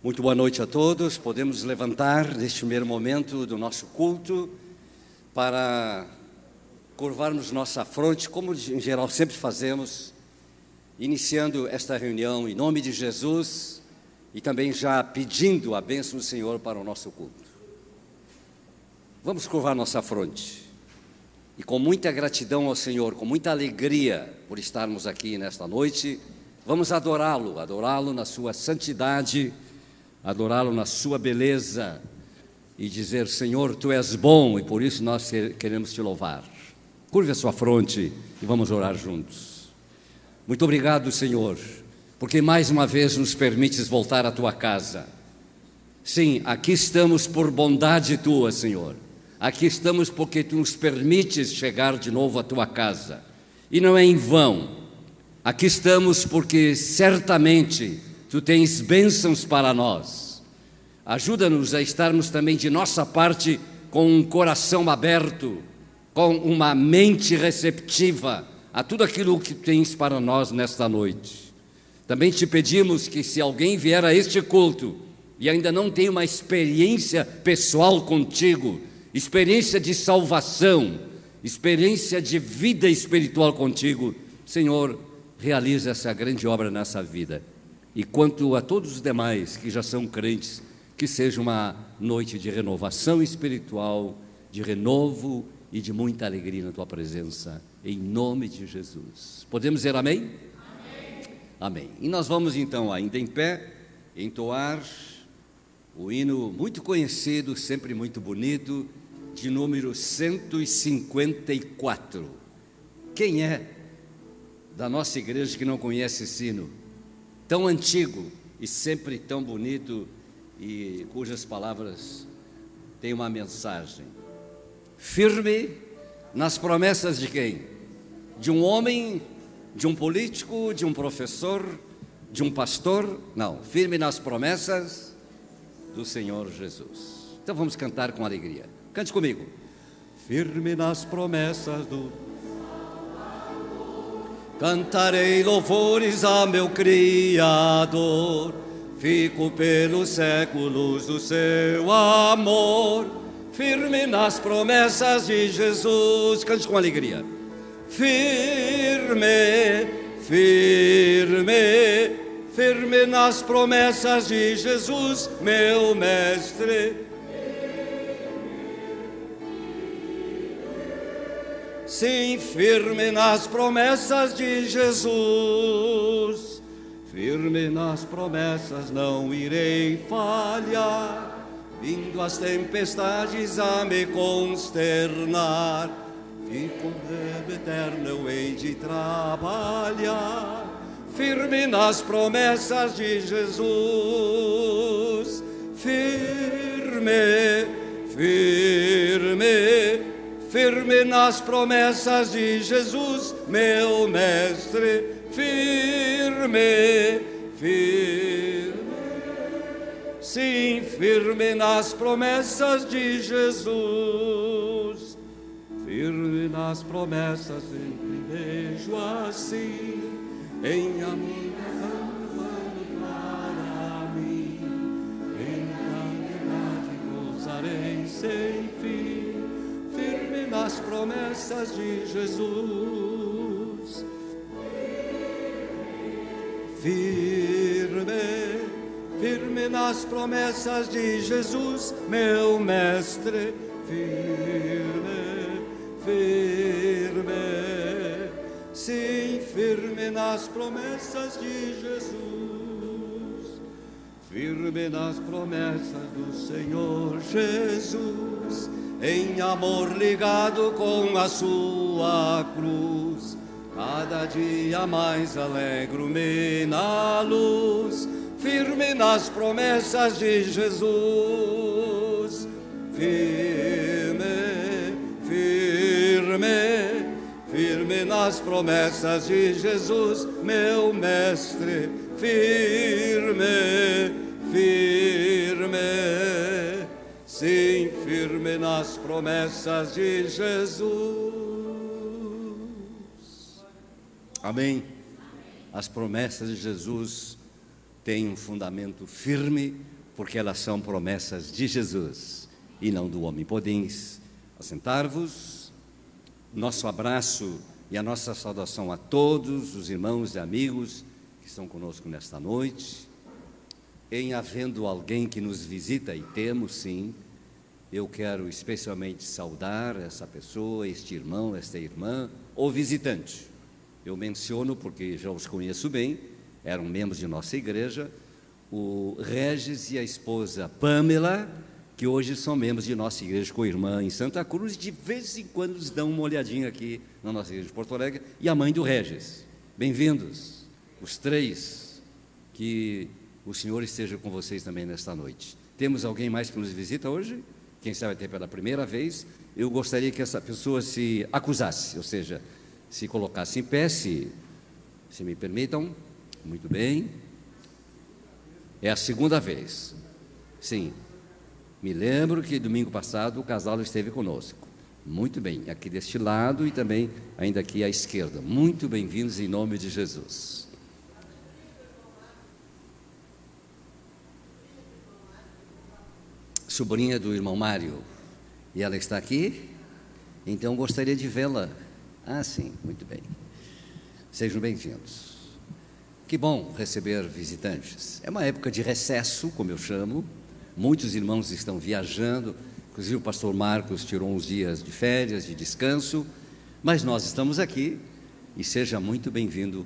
Muito boa noite a todos. Podemos levantar neste primeiro momento do nosso culto para curvarmos nossa fronte, como em geral sempre fazemos, iniciando esta reunião em nome de Jesus e também já pedindo a bênção do Senhor para o nosso culto. Vamos curvar nossa fronte e com muita gratidão ao Senhor, com muita alegria por estarmos aqui nesta noite, vamos adorá-lo na sua santidade, adorá-lo na sua beleza e dizer: Senhor, Tu és bom e por isso nós queremos Te louvar. Curve a sua fronte e vamos orar juntos. Muito obrigado, Senhor, porque mais uma vez nos permites voltar à Tua casa. Sim, aqui estamos por bondade Tua, Senhor. Aqui estamos porque Tu nos permites chegar de novo à Tua casa. E não é em vão. Aqui estamos porque certamente Tu tens bênçãos para nós. Ajuda-nos a estarmos também de nossa parte com um coração aberto, com uma mente receptiva a tudo aquilo que tens para nós nesta noite. Também te pedimos que, se alguém vier a este culto e ainda não tem uma experiência pessoal contigo, experiência de salvação, experiência de vida espiritual contigo, Senhor, realiza essa grande obra nessa vida. E quanto a todos os demais que já são crentes, que seja uma noite de renovação espiritual, de renovo e de muita alegria na Tua presença, em nome de Jesus. Podemos dizer amém? Amém. Amém. E nós vamos então, ainda em pé, entoar o hino muito conhecido, sempre muito bonito, de número 154. Quem é da nossa igreja que não conhece esse hino? Tão antigo e sempre tão bonito, e cujas palavras têm uma mensagem. Firme nas promessas de quem? De um homem, de um político, de um professor, de um pastor? Não, firme nas promessas do Senhor Jesus. Então vamos cantar com alegria. Cante comigo. Firme nas promessas do... Cantarei louvores a meu Criador, fico pelos séculos do seu amor, firme nas promessas de Jesus. Cante com alegria. Firme, firme, firme nas promessas de Jesus, meu mestre. Sim, firme nas promessas de Jesus, firme nas promessas, não irei falhar, vindo as tempestades a me consternar, fico medo eterno eu hei de trabalhar, firme nas promessas de Jesus, firme, firme, firme nas promessas de Jesus, meu mestre, firme, firme. Sim, firme nas promessas de Jesus, firme nas promessas, sempre vejo assim, em amor para mim, em caridade gozarei sem fim. Firme nas promessas de Jesus, firme, firme nas promessas de Jesus, meu mestre, firme, firme, sim, firme nas promessas de Jesus, firme nas promessas do Senhor Jesus, em amor ligado com a sua cruz, cada dia mais alegro-me na luz, firme nas promessas de Jesus, firme, firme, firme nas promessas de Jesus, meu mestre, firme, firme, sim, firme nas promessas de Jesus. Amém. As promessas de Jesus têm um fundamento firme, porque elas são promessas de Jesus e não do homem. Podeis assentar-vos. Nosso abraço e a nossa saudação a todos os irmãos e amigos que estão conosco nesta noite. Em havendo alguém que nos visita, e temos sim, eu quero especialmente saudar essa pessoa, este irmão, esta irmã, ou visitante. Eu menciono porque já os conheço bem, eram membros de nossa igreja, o Regis e a esposa Pamela, que hoje são membros de nossa igreja com a irmã em Santa Cruz, de vez em quando nos dão uma olhadinha aqui na nossa igreja de Porto Alegre, e a mãe do Regis. Bem-vindos, os três, que o Senhor esteja com vocês também nesta noite. Temos alguém mais que nos visita hoje? Quem sabe até pela primeira vez. Eu gostaria que essa pessoa se acusasse, ou seja, se colocasse em pé, se me permitam. Muito bem. É a segunda vez. Sim. Me lembro que domingo passado o casal esteve conosco. Muito bem, aqui deste lado e também ainda aqui à esquerda. Muito bem-vindos em nome de Jesus. Sobrinha do irmão Mário. E ela está aqui? Então gostaria de vê-la. Ah, sim, muito bem. Sejam bem-vindos. Que bom receber visitantes. É uma época de recesso, como eu chamo. Muitos irmãos estão viajando, inclusive o pastor Marcos tirou uns dias de férias, de descanso, mas nós estamos aqui e seja muito bem-vindo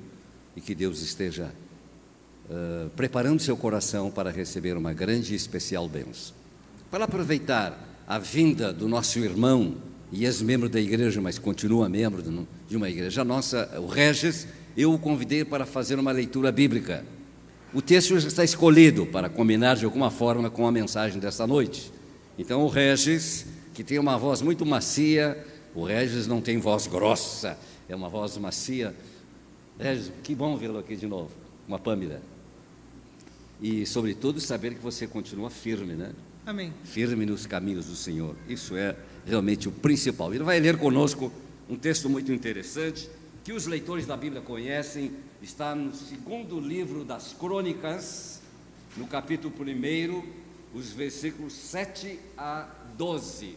e que Deus esteja preparando seu coração para receber uma grande e especial bênção. Para aproveitar a vinda do nosso irmão e ex-membro da igreja, mas continua membro de uma igreja nossa, o Regis, eu o convidei para fazer uma leitura bíblica. O texto já está escolhido para combinar de alguma forma com a mensagem desta noite. Então o Regis, que tem uma voz muito macia, o Regis não tem voz grossa, é uma voz macia. Regis, que bom vê-lo aqui de novo, uma Pâmela. E sobretudo saber que você continua firme, né? Amém. Firme nos caminhos do Senhor. Isso é realmente o principal. Ele vai ler conosco um texto muito interessante, que os leitores da Bíblia conhecem, está no segundo livro das Crônicas, no capítulo 1, os versículos 7 a 12.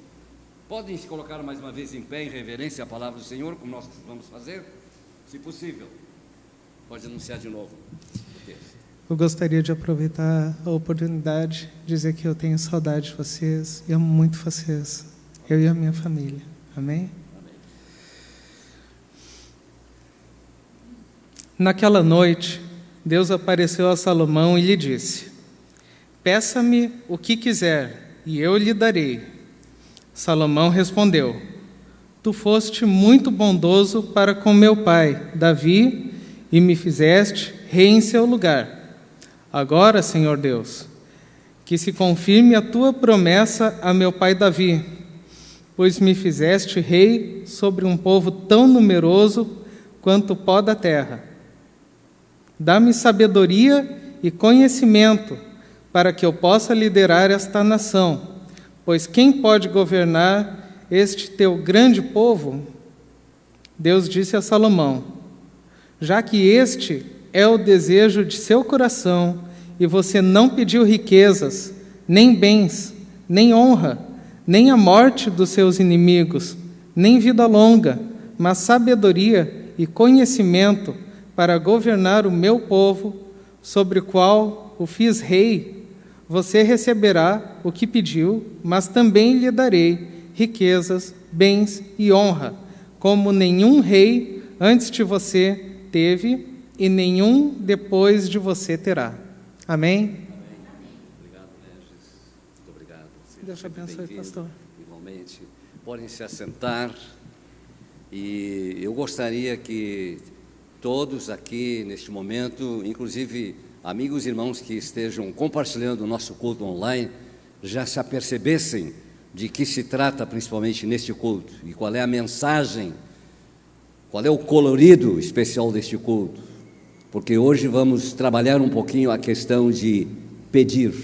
Podem se colocar mais uma vez em pé, em reverência à palavra do Senhor, como nós vamos fazer? Se possível, pode anunciar de novo o texto. Eu gostaria de aproveitar a oportunidade de dizer que eu tenho saudade de vocês e amo muito vocês, eu e a minha família. Amém? Naquela noite, Deus apareceu a Salomão e lhe disse: peça-me o que quiser, e eu lhe darei. Salomão respondeu: tu foste muito bondoso para com meu pai, Davi, e me fizeste rei em seu lugar. Agora, Senhor Deus, que se confirme a tua promessa a meu pai Davi, pois me fizeste rei sobre um povo tão numeroso quanto o pó da terra. Dá-me sabedoria e conhecimento para que eu possa liderar esta nação, pois quem pode governar este teu grande povo? Deus disse a Salomão: já que este é o desejo de seu coração, e você não pediu riquezas, nem bens, nem honra, nem a morte dos seus inimigos, nem vida longa, mas sabedoria e conhecimento para governar o meu povo, sobre o qual o fiz rei, você receberá o que pediu, mas também lhe darei riquezas, bens e honra, como nenhum rei antes de você teve e nenhum depois de você terá. Amém? Obrigado, Regis. Muito obrigado. Deus te abençoe, pastor. Igualmente. Podem se assentar. E eu gostaria que todos aqui, neste momento, inclusive amigos e irmãos que estejam compartilhando o nosso culto online, já se apercebessem de que se trata principalmente neste culto e qual é a mensagem, qual é o colorido especial deste culto. Porque hoje vamos trabalhar um pouquinho a questão de pedir.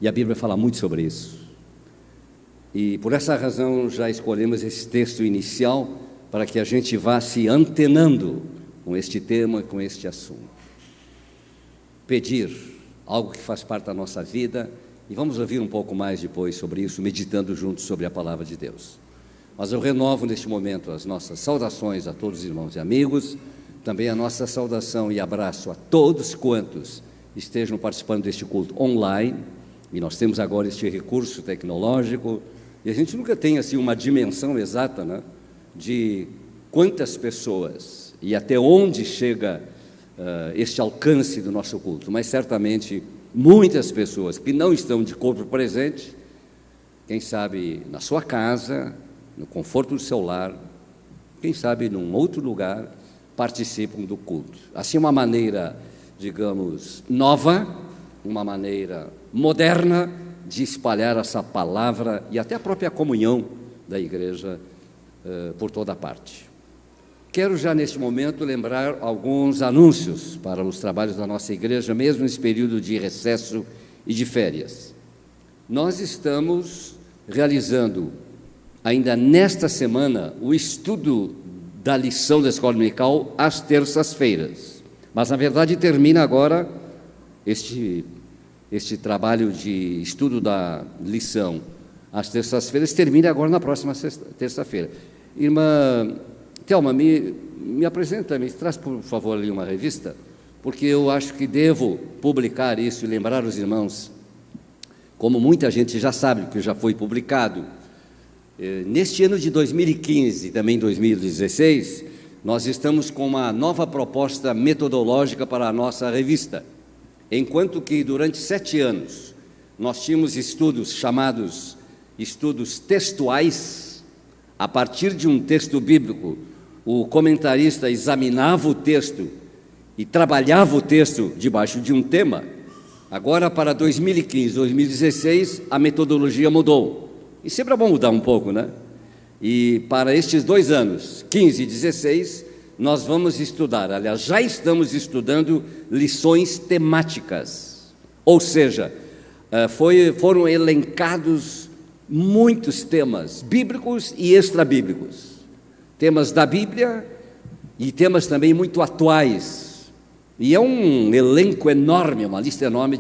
E a Bíblia fala muito sobre isso. E por essa razão já escolhemos esse texto inicial para que a gente vá se antenando com este tema, com este assunto. pedir algo que faz parte da nossa vida, e vamos ouvir um pouco mais depois sobre isso, meditando juntos sobre a palavra de Deus. Mas eu renovo neste momento as nossas saudações a todos os irmãos e amigos, também a nossa saudação e abraço a todos quantos estejam participando deste culto online, e nós temos agora este recurso tecnológico, e a gente nunca tem assim uma dimensão exata, né, de quantas pessoas e até onde chega este alcance do nosso culto, mas certamente muitas pessoas que não estão de corpo presente, quem sabe na sua casa, no conforto do seu lar, quem sabe num outro lugar, participam do culto. Assim, uma maneira, digamos, nova, uma maneira moderna de espalhar essa palavra e até a própria comunhão da igreja por toda parte. Quero já neste momento lembrar alguns anúncios para os trabalhos da nossa igreja, mesmo nesse período de recesso e de férias. Nós estamos realizando, ainda nesta semana, o estudo da lição da Escola Dominical às terças-feiras. Mas, na verdade, termina agora este trabalho de estudo da lição às terças-feiras, termina agora na próxima terça-feira. Irmã Thelma, me apresenta, me traz, por favor, ali uma revista, porque eu acho que devo publicar isso e lembrar os irmãos, como muita gente já sabe, que já foi publicado. Neste ano de 2015 e também 2016, nós estamos com uma nova proposta metodológica para a nossa revista. Enquanto que durante 7 anos nós tínhamos estudos chamados estudos textuais, a partir de um texto bíblico, o comentarista examinava o texto e trabalhava o texto debaixo de um tema. Agora, para 2015, 2016, a metodologia mudou. E sempre é bom mudar um pouco, né? E para estes 2 anos, 15 e 16, nós vamos estudar, aliás, já estamos estudando lições temáticas. Ou seja, foram elencados muitos temas bíblicos e extrabíblicos. Temas da Bíblia e temas também muito atuais. E é um elenco enorme, uma lista enorme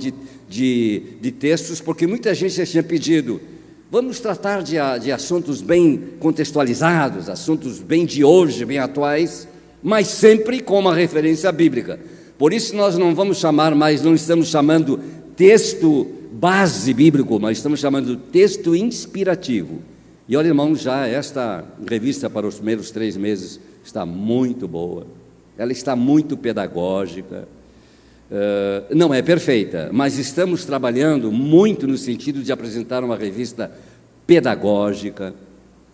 de textos, porque muita gente já tinha pedido, vamos tratar de assuntos bem contextualizados, assuntos bem de hoje, bem atuais, mas sempre com uma referência bíblica. Por isso nós não vamos chamar mais, não estamos chamando texto base bíblico, mas estamos chamando texto inspirativo. E olha, irmãos, já esta revista para os primeiros 3 meses está muito boa, ela está muito pedagógica, não é perfeita, mas estamos trabalhando muito no sentido de apresentar uma revista pedagógica,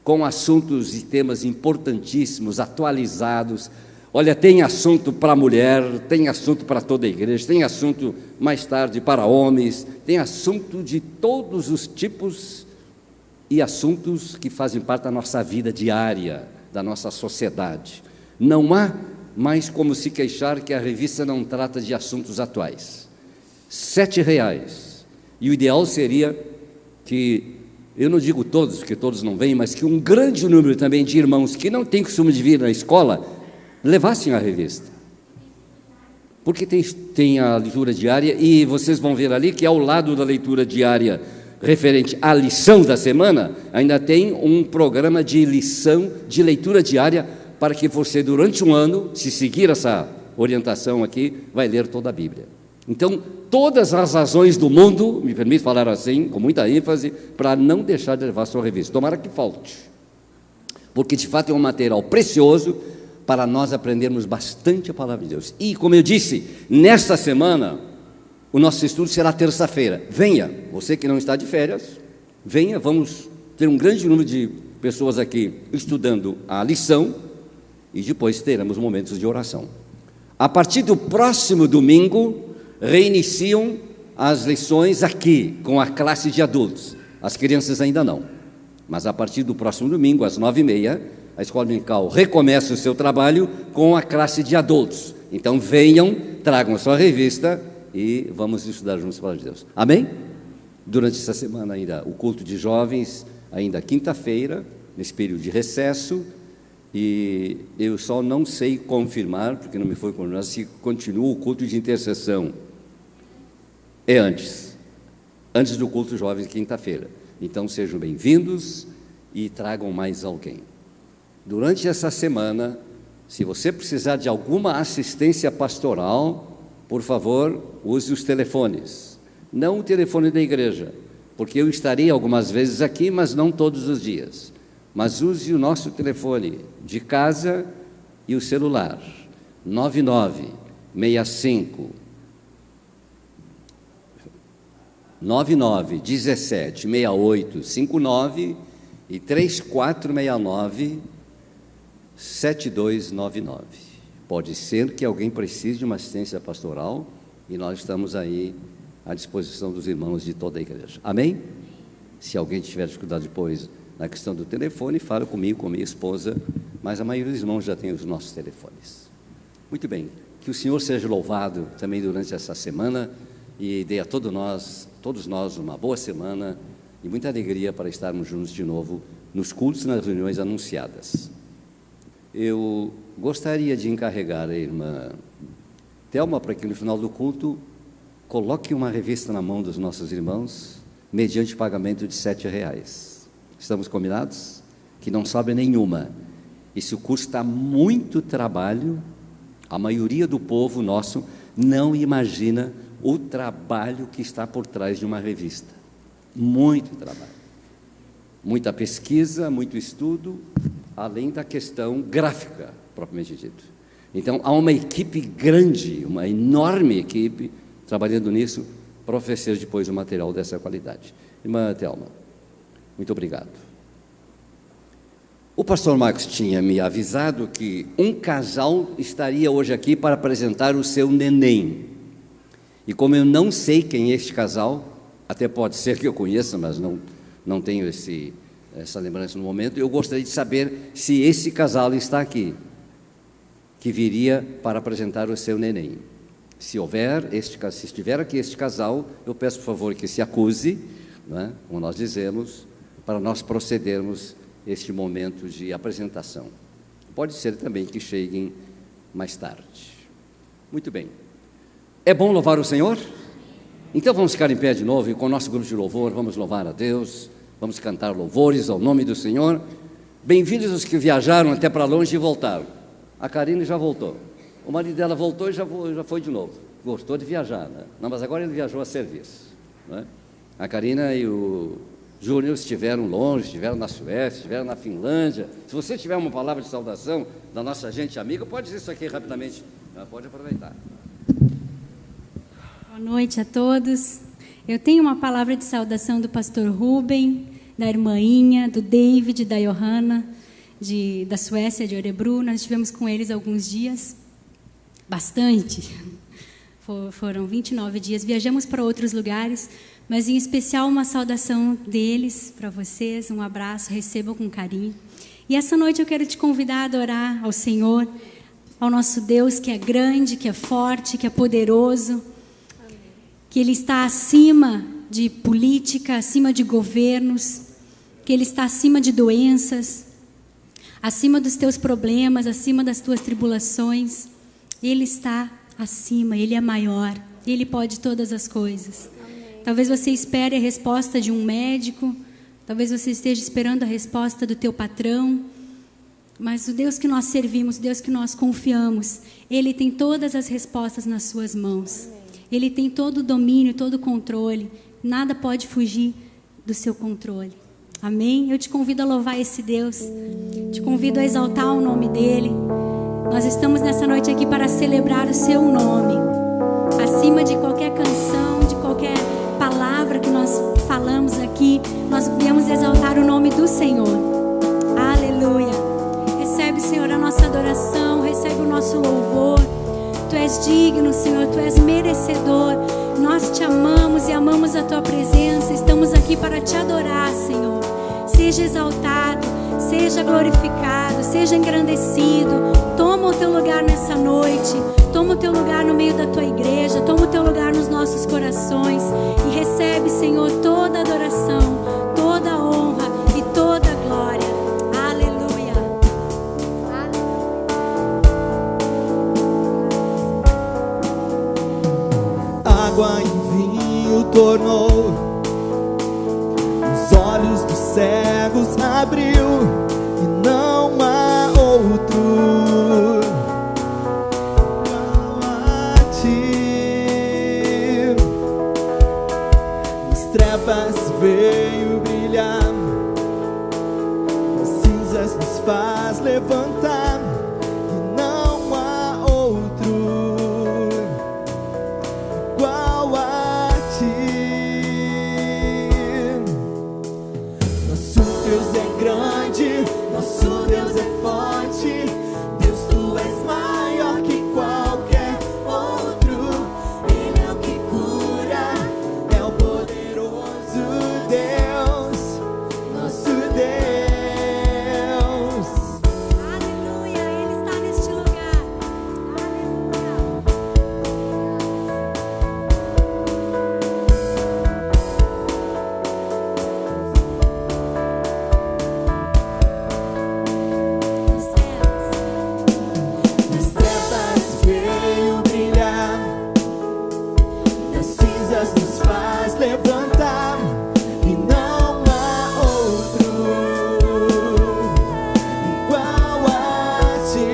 com assuntos e temas importantíssimos, atualizados. Olha, tem assunto para a mulher, tem assunto para toda a igreja, tem assunto mais tarde para homens, tem assunto de todos os tipos e assuntos que fazem parte da nossa vida diária, da nossa sociedade. Não há mais como se queixar que a revista não trata de assuntos atuais. R$7. E o ideal seria que, eu não digo todos, porque todos não vêm, mas que um grande número também de irmãos que não têm costume de vir na escola, levassem a revista. Porque tem a leitura diária, e vocês vão ver ali que ao lado da leitura diária referente à lição da semana, ainda tem um programa de lição, de leitura diária, para que você, durante um ano, se seguir essa orientação aqui, vai ler toda a Bíblia. Então, todas as razões do mundo, me permite falar assim, com muita ênfase, para não deixar de levar a sua revista. Tomara que falte, porque de fato é um material precioso para nós aprendermos bastante a palavra de Deus. E, como eu disse, nesta semana, o nosso estudo será terça-feira. Venha, você que não está de férias, venha, vamos ter um grande número de pessoas aqui estudando a lição, e depois teremos momentos de oração. A partir do próximo domingo, reiniciam as lições aqui, com a classe de adultos. As crianças ainda não, mas a partir do próximo domingo, às 9h30, a Escola Dominical recomeça o seu trabalho com a classe de adultos. Então venham, tragam a sua revista e vamos estudar juntos a palavra de Deus. Amém? Durante essa semana ainda, o culto de jovens, ainda quinta-feira, nesse período de recesso, e eu só não sei confirmar, porque não me foi confirmado, se continua o culto de intercessão é antes do culto jovem de quinta-feira. Então sejam bem-vindos e tragam mais alguém. Durante essa semana, se você precisar de alguma assistência pastoral, por favor, use os telefones. Não o telefone da igreja, porque eu estarei algumas vezes aqui, mas não todos os dias. Mas use o nosso telefone de casa e o celular, 99 17 68 59 e 3469 7299. Pode ser que alguém precise de uma assistência pastoral e nós estamos aí à disposição dos irmãos de toda a igreja. Amém? Se alguém tiver dificuldade depois na questão do telefone, fale comigo, com minha esposa, mas a maioria dos irmãos já tem os nossos telefones. Muito bem, que o Senhor seja louvado também durante essa semana e dê a todos nós uma boa semana e muita alegria para estarmos juntos de novo nos cultos e nas reuniões anunciadas. Eu gostaria de encarregar a irmã Thelma para que no final do culto coloque uma revista na mão dos nossos irmãos mediante pagamento de R$7. Estamos combinados? Que não sobra nenhuma. Isso custa muito trabalho. A maioria do povo nosso não imagina o trabalho que está por trás de uma revista. Muito trabalho. Muita pesquisa, muito estudo, além da questão gráfica, propriamente dito. Então, há uma equipe grande, uma enorme equipe, trabalhando nisso, para oferecer depois um material dessa qualidade. Irmã Thelma, muito obrigado. O pastor Marcos tinha me avisado que um casal estaria hoje aqui para apresentar o seu neném. E como eu não sei quem é este casal, até pode ser que eu conheça, mas não tenho essa lembrança no momento, eu gostaria de saber se esse casal está aqui, que viria para apresentar o seu neném. Se estiver aqui este casal, eu peço por favor que se acuse, né, como nós dizemos, para nós procedermos este momento de apresentação. Pode ser também que cheguem mais tarde. Muito bem. É bom louvar o Senhor? Então vamos ficar em pé de novo e com o nosso grupo de louvor vamos louvar a Deus, vamos cantar louvores ao nome do Senhor. Bem-vindos os que viajaram até para longe e voltaram. A Karine já voltou. O marido dela voltou e já foi de novo. Gostou de viajar, né? Não, mas agora ele viajou a serviço, né? A Karina e o Júnior estiveram longe, estiveram na Suécia, estiveram na Finlândia. Se você tiver uma palavra de saudação da nossa gente amiga, pode dizer isso aqui rapidamente. Pode aproveitar. Boa noite a todos. Eu tenho uma palavra de saudação do pastor Ruben, da irmã Inha, do David, da Johanna, da Suécia, de Örebro. Nós estivemos com eles alguns dias, bastante. Foram 29 dias. Viajamos para outros lugares, mas em especial uma saudação deles para vocês, um abraço, recebam com carinho. E essa noite eu quero te convidar a adorar ao Senhor, ao nosso Deus que é grande, que é forte, que é poderoso, que Ele está acima de política, acima de governos, que Ele está acima de doenças, acima dos teus problemas, acima das tuas tribulações. Ele está acima, Ele é maior, Ele pode todas as coisas. Amém. Talvez você espere a resposta de um médico, talvez você esteja esperando a resposta do teu patrão, mas o Deus que nós servimos, o Deus que nós confiamos, Ele tem todas as respostas nas suas mãos. Amém. Ele tem todo o domínio, todo o controle. Nada pode fugir do seu controle. Amém? Eu te convido a louvar esse Deus. Te convido a exaltar o nome dEle. Nós estamos nessa noite aqui para celebrar o seu nome. Acima de qualquer canção, de qualquer palavra que nós falamos aqui, nós viemos exaltar o nome do Senhor. Aleluia. Recebe, Senhor, a nossa adoração. Recebe o nosso louvor. Tu és digno, Senhor, Tu és merecedor. Nós Te amamos e amamos a Tua presença. Estamos aqui para Te adorar, Senhor. Seja exaltado, seja glorificado, seja engrandecido. Toma o Teu lugar nessa noite. Toma o Teu lugar no meio da Tua igreja. Toma o Teu lugar nos nossos corações. E recebe, Senhor, toda a adoração, toda a honra e toda a glória. Água e tudo tornou, os olhos dos cegos abriu, e não há outro igual a ti. Nas trevas veio brilhar, nas cinzas nos faz levantar, e não há outro igual a ti. Nosso Deus é grande, nosso Deus é forte. Deus, tu és maior que qualquer outro. Ele é o que cura, é o poderoso Deus, nosso Deus. Aleluia, Ele está neste lugar. Aleluia. Nos céus. Nas trevas veio brilhar, das cinzas nos faz levantar, e não há outro igual a ti.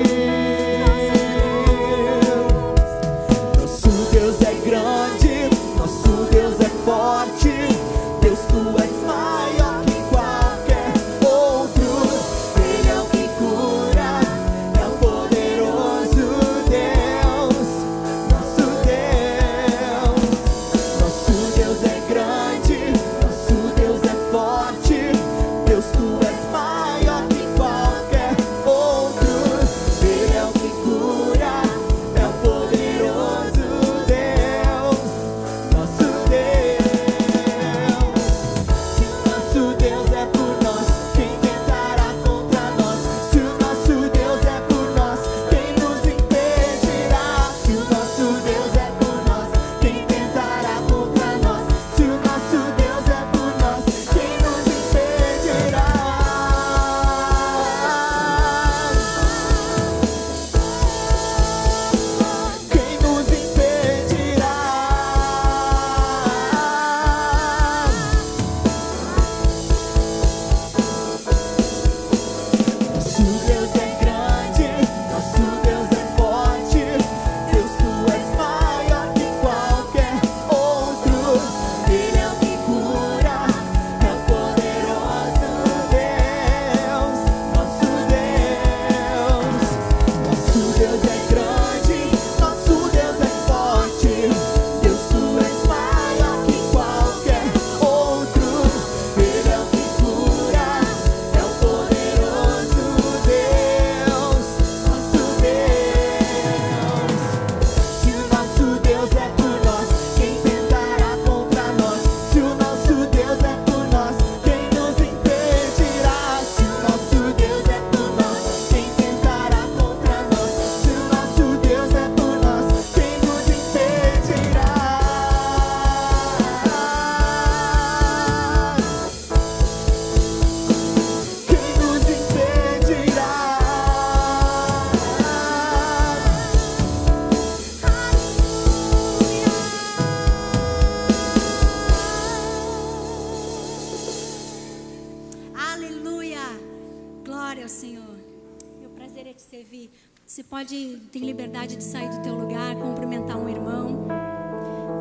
Nosso Deus é grande, nosso Deus é forte. Deus, tu és maior que qualquer outro. Ele é o que cura, é o poderoso Deus, nosso Deus. Nosso Deus é grande, nosso Deus é forte. Deus, tu és maior que qualquer outro. Ele é o que cura, é o poderoso Deus, nosso Deus. Se o nosso Deus é por nós, quem tentará contra nós? Se o nosso Deus é por nós, quem nos impedirá? Se o nosso Deus é por nós, quem tentará contra nós? Se o nosso Deus é por nós, quem nos impedirá? Quem nos impedirá? Nosso Deus é grande, nosso Deus é forte. Deus, tu és maior que qualquer outro. Ele é o que cura, é o poderoso Deus, nosso Deus. Nosso Deus é grande, nosso Deus é forte. Deus, tu és maior que qualquer outro. Ele é o que cura, é o poderoso Deus, nosso Deus. Se o nosso Deus é por nós, quem tentará contra nós? Se o nosso Deus é por nós, quem nos impedirá? Se o nosso Deus é por nós, quem tentará contra nós? Se o nosso Deus é por nós, quem nos impedirá? Quem nos impedirá? Aleluia! Glória ao Senhor. Meu prazer é te servir. Você tem liberdade de sair do teu lugar, cumprimentar um irmão.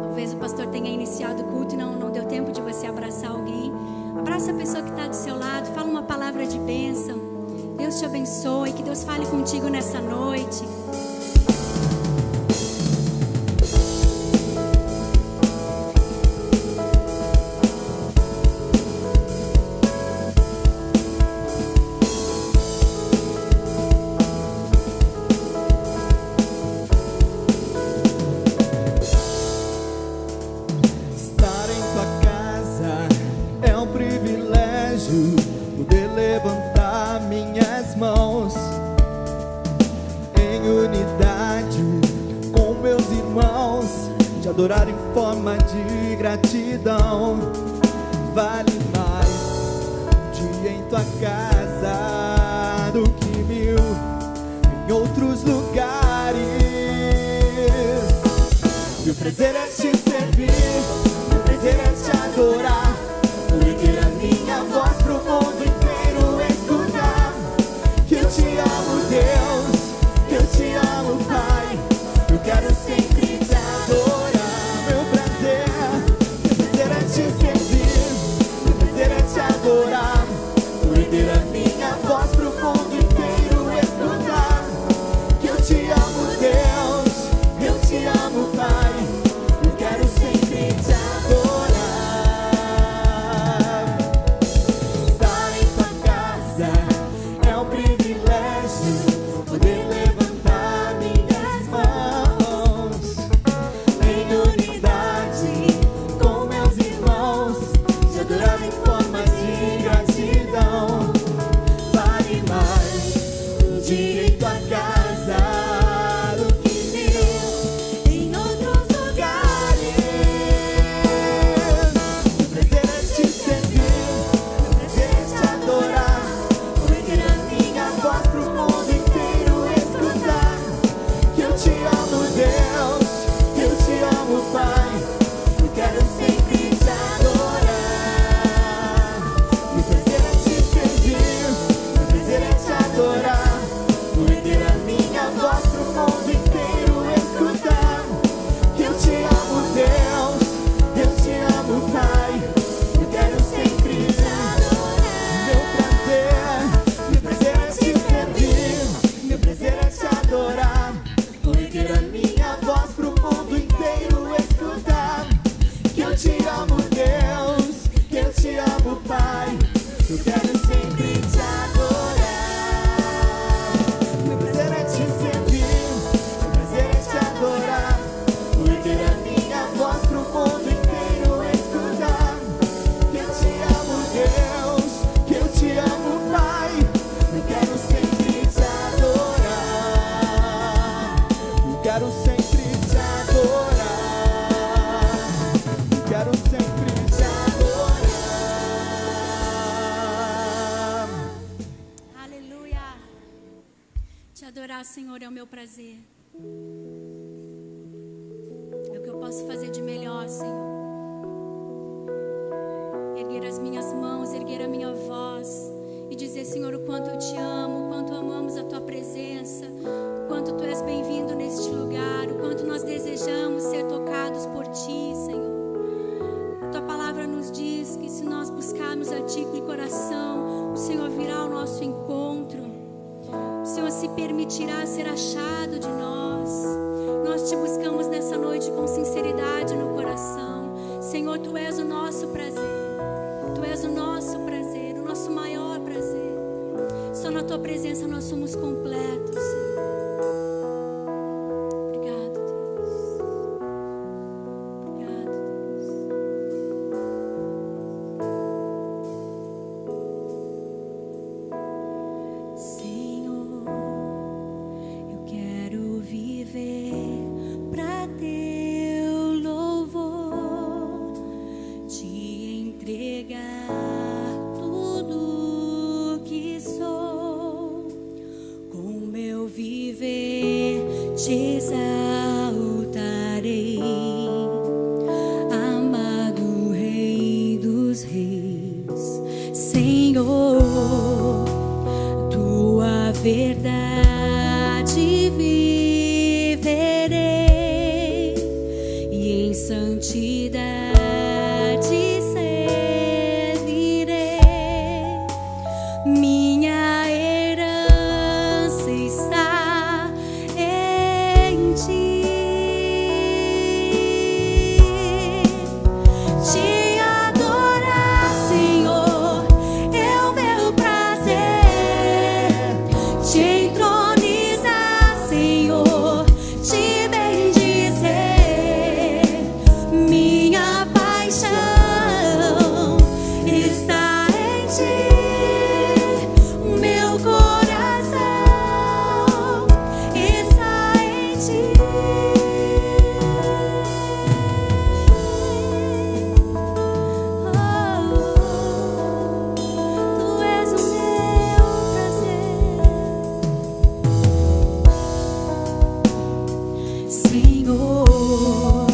Talvez o pastor tenha iniciado o culto e não deu tempo de você abraçar alguém. Abraça a pessoa que está do seu lado, fala uma palavra de bênção. Deus te abençoe, que Deus fale contigo nessa noite. Estar em tua casa é um privilégio, poder levantar minhas mãos em unidade com meus irmãos, te adorar em forma de gratidão. Vale mais um dia em tua casa do que 1000 em outros lugares. Meu prazer é te servir, meu prazer adorar, Senhor, é o meu prazer. É o que eu posso fazer de melhor, Senhor. Erguer as minhas mãos, erguer a minha voz e dizer, Senhor, o quanto eu te amo, o quanto amamos a Tua presença, o quanto Tu és bem-vindo neste lugar, o quanto nós desejamos ser tocados por Ti, Senhor. A Tua palavra nos diz que se nós buscarmos a Ti de coração, o Senhor virá ao nosso encontro, o Senhor se permitirá ser achado de nós. Nós Te buscamos nessa noite com sinceridade no coração. Senhor, Tu és o nosso prazer. Tu és o nosso prazer, o nosso maior prazer. Só na Tua presença nós somos completos, Senhor. Obrigado, Deus. Obrigado, Deus. Senhor, eu quero viver pra Teu louvor, Te entregar tudo que sou, com meu viver Te exaltarei, amado Rei dos Reis. Senhor, Tua verdade viverei e em santidade servirei. Minha herança está em Ti. Te adorar, Senhor, é o meu prazer. Te entronizar, Senhor, Te bendizer. Minha paixão está em Ti. Meu coração está em Ti. Tu és o meu prazer. Senhor,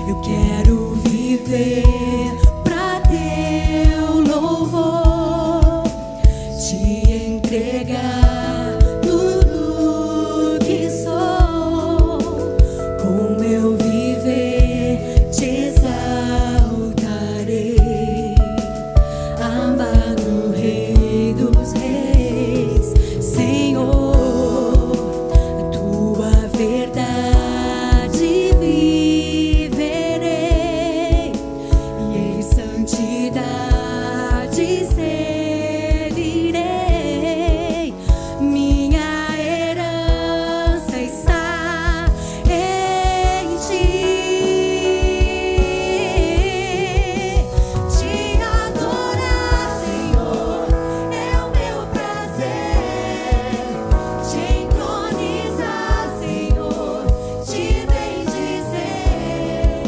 eu quero viver pra Teu louvor, Te entregar tudo que sou, com meu viver Te exaltarei, amado Rei dos Reis. Senhor, Tua verdade viverei e em santidade servirei. Minha herança está em Ti. Te adorar, Senhor, é o meu prazer. Te entronizar, Senhor, Te bendizer.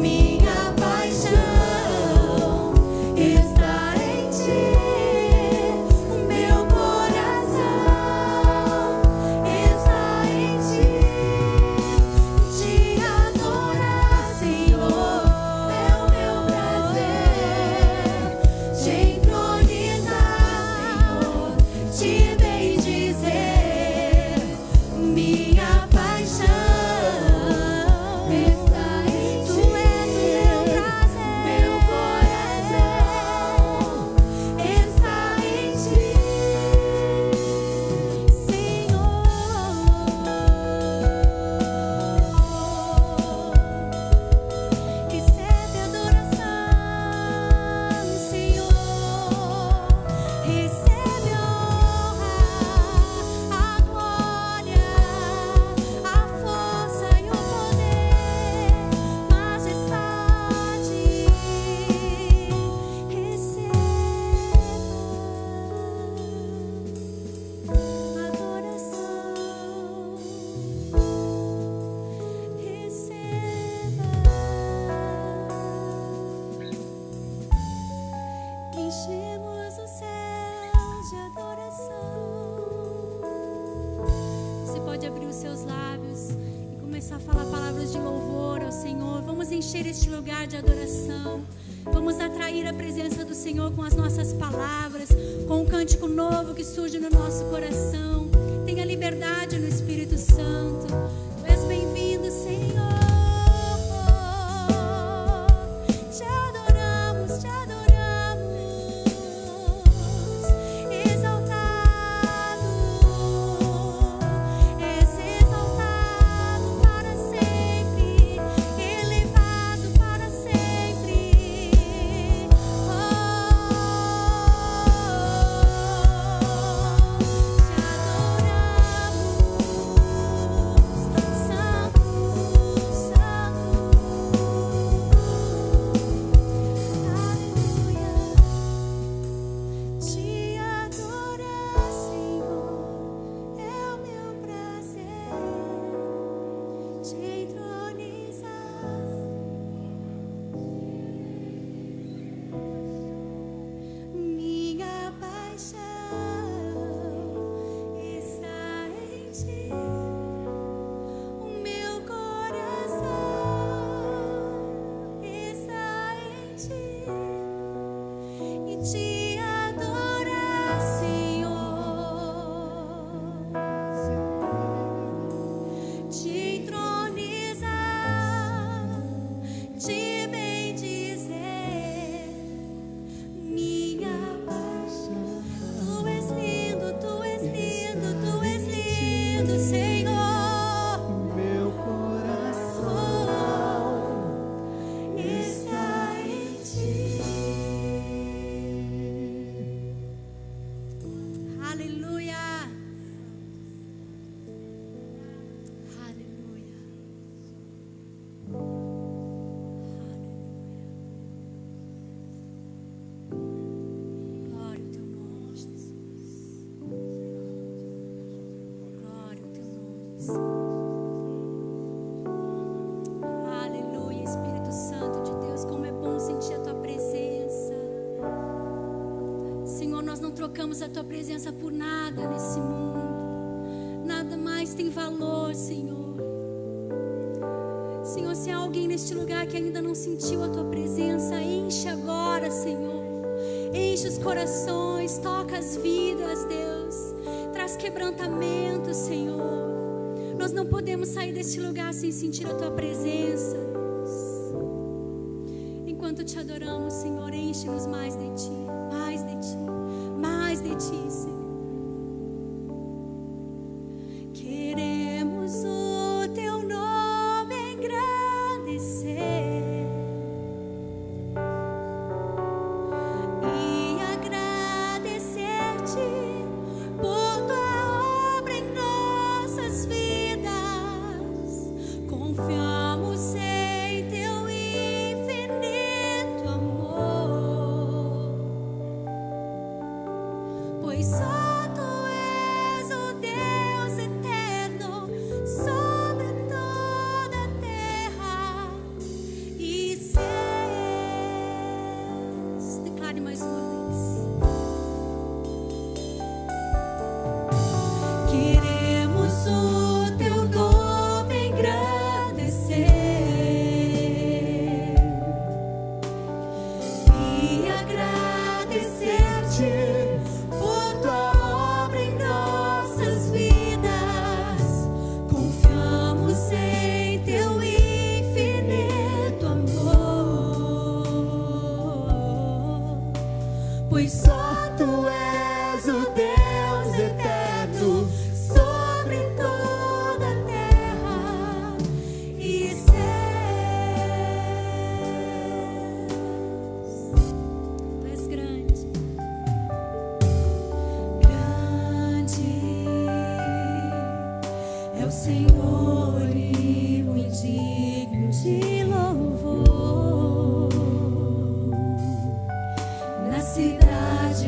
Minha paixão está em Ti. O meu coração está em Ti. Te adorar, Senhor, é o meu prazer. Te entronizar, Senhor, Te bendizer. Minha paixão está em Ti. Tu és o meu prazer. Meu coração está em Ti, Senhor. Recebe adoração, Senhor. Recebe honra, a glória, a força e o poder, majestade. Receba adoração. Receba. Enchemos os céus de adoração. pode abrir os seus lábios e começar a falar palavras de louvor ao Senhor. Vamos encher este lugar de adoração. Vamos atrair a presença do Senhor com as nossas palavras, com um cântico novo que surge no nosso coração. Tenha liberdade no Espírito Santo. Tu és bem-vindo, Senhor. Te adoramos, te adoramos. Exaltado, és exaltado para sempre, elevado para sempre. Te adorar, Senhor, é o meu prazer. Te entronizar, minha paixão está em ti. O meu coração está em ti. E te adorar, Senhor, te entronizar, te bendizer, minha paixão. Tu és lindo, tu és lindo, tu és lindo, Senhor. Meu coração Está em ti. Aleluia. Aleluia. Aleluia. Glória ao teu nome, Jesus. Glória ao teu nome, Senhor. Aleluia, Espírito Santo de Deus, como é bom sentir a tua presença. Senhor, nós não trocamos a tua presença por nada nesse mundo. Nada mais tem valor, Senhor. Senhor, se há alguém neste lugar que ainda não sentiu a tua presença, enche agora, Senhor. Enche os corações, toca as vidas, Deus. Traz quebrantamento, Senhor. Nós não podemos sair deste lugar sem sentir a tua presença. Enquanto te adoramos, Senhor, enche-nos mais de ti, mais de ti, mais de ti, Senhor. Queremos o teu nome engrandecer e agradecer-te por tua obra em nossas vidas. Confiamos em teu infinito amor, pois só tu és o Deus eterno sobre toda a terra e céus. Declare mais uma vez. Queremos o teu nome engrandecer e agradecer-te por tua obra em nossas vidas. Confiamos em teu infinito amor, pois só tu és o Deus eterno sobre toda a terra e céus. Tu és grande, grande é o Senhor e muito digno de louvor. Na cidade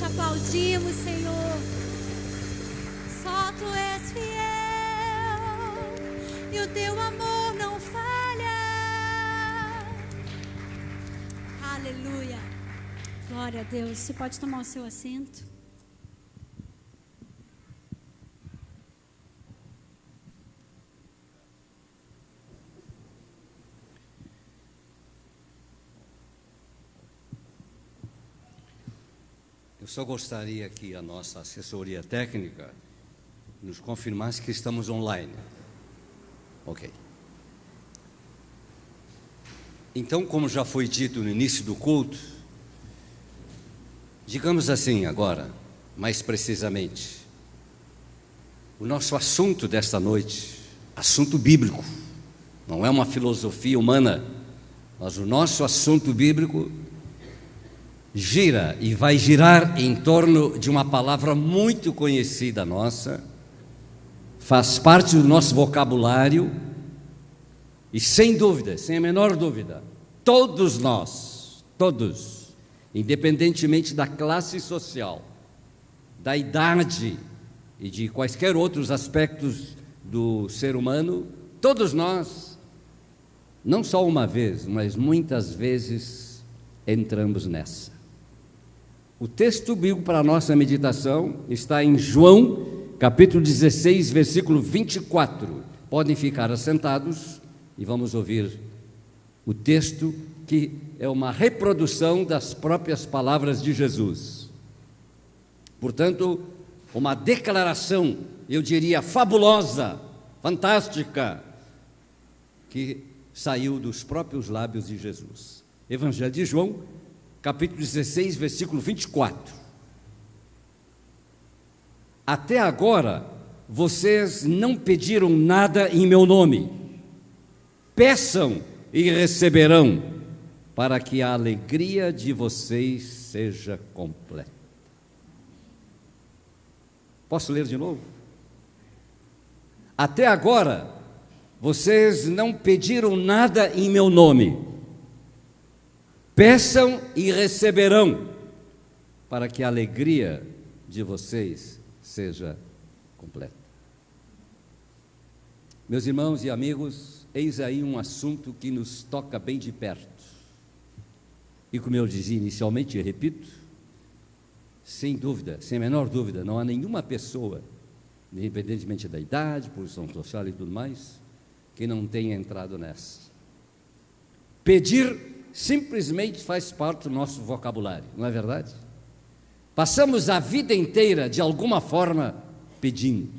te aplaudimos, Senhor. Só tu és fiel e o teu amor não falha. Aleluia. Glória a Deus. Você pode tomar o seu assento. Eu só gostaria que a nossa assessoria técnica nos confirmasse que estamos online. Ok. Então, como já foi dito no início do culto, digamos assim agora, mais precisamente, o nosso assunto desta noite, assunto bíblico, não é uma filosofia humana, mas o nosso assunto bíblico gira e vai girar em torno de uma palavra muito conhecida nossa, faz parte do nosso vocabulário e, sem dúvida, sem a menor dúvida, todos nós, todos, independentemente da classe social, da idade e de quaisquer outros aspectos do ser humano, todos nós, não só uma vez, mas muitas vezes, entramos nessa. O texto bíblico para a nossa meditação está em João, capítulo 16, versículo 24. Podem ficar assentados e vamos ouvir o texto, que é uma reprodução das próprias palavras de Jesus. Portanto, uma declaração, eu diria, fabulosa, fantástica, que saiu dos próprios lábios de Jesus. Evangelho de João, capítulo 16, versículo 24. Até agora, vocês não pediram nada em meu nome. Peçam e receberão, para que a alegria de vocês seja completa. Posso ler de novo? Até agora, vocês não pediram nada em meu nome. Peçam e receberão, para que a alegria de vocês seja completa. Meus irmãos e amigos, eis aí um assunto que nos toca bem de perto. E como eu dizia inicialmente, e repito, sem dúvida, sem a menor dúvida, não há nenhuma pessoa, independentemente da idade, posição social e tudo mais, que não tenha entrado nessa. Pedir simplesmente faz parte do nosso vocabulário, não é verdade? Passamos a vida inteira, de alguma forma, pedindo.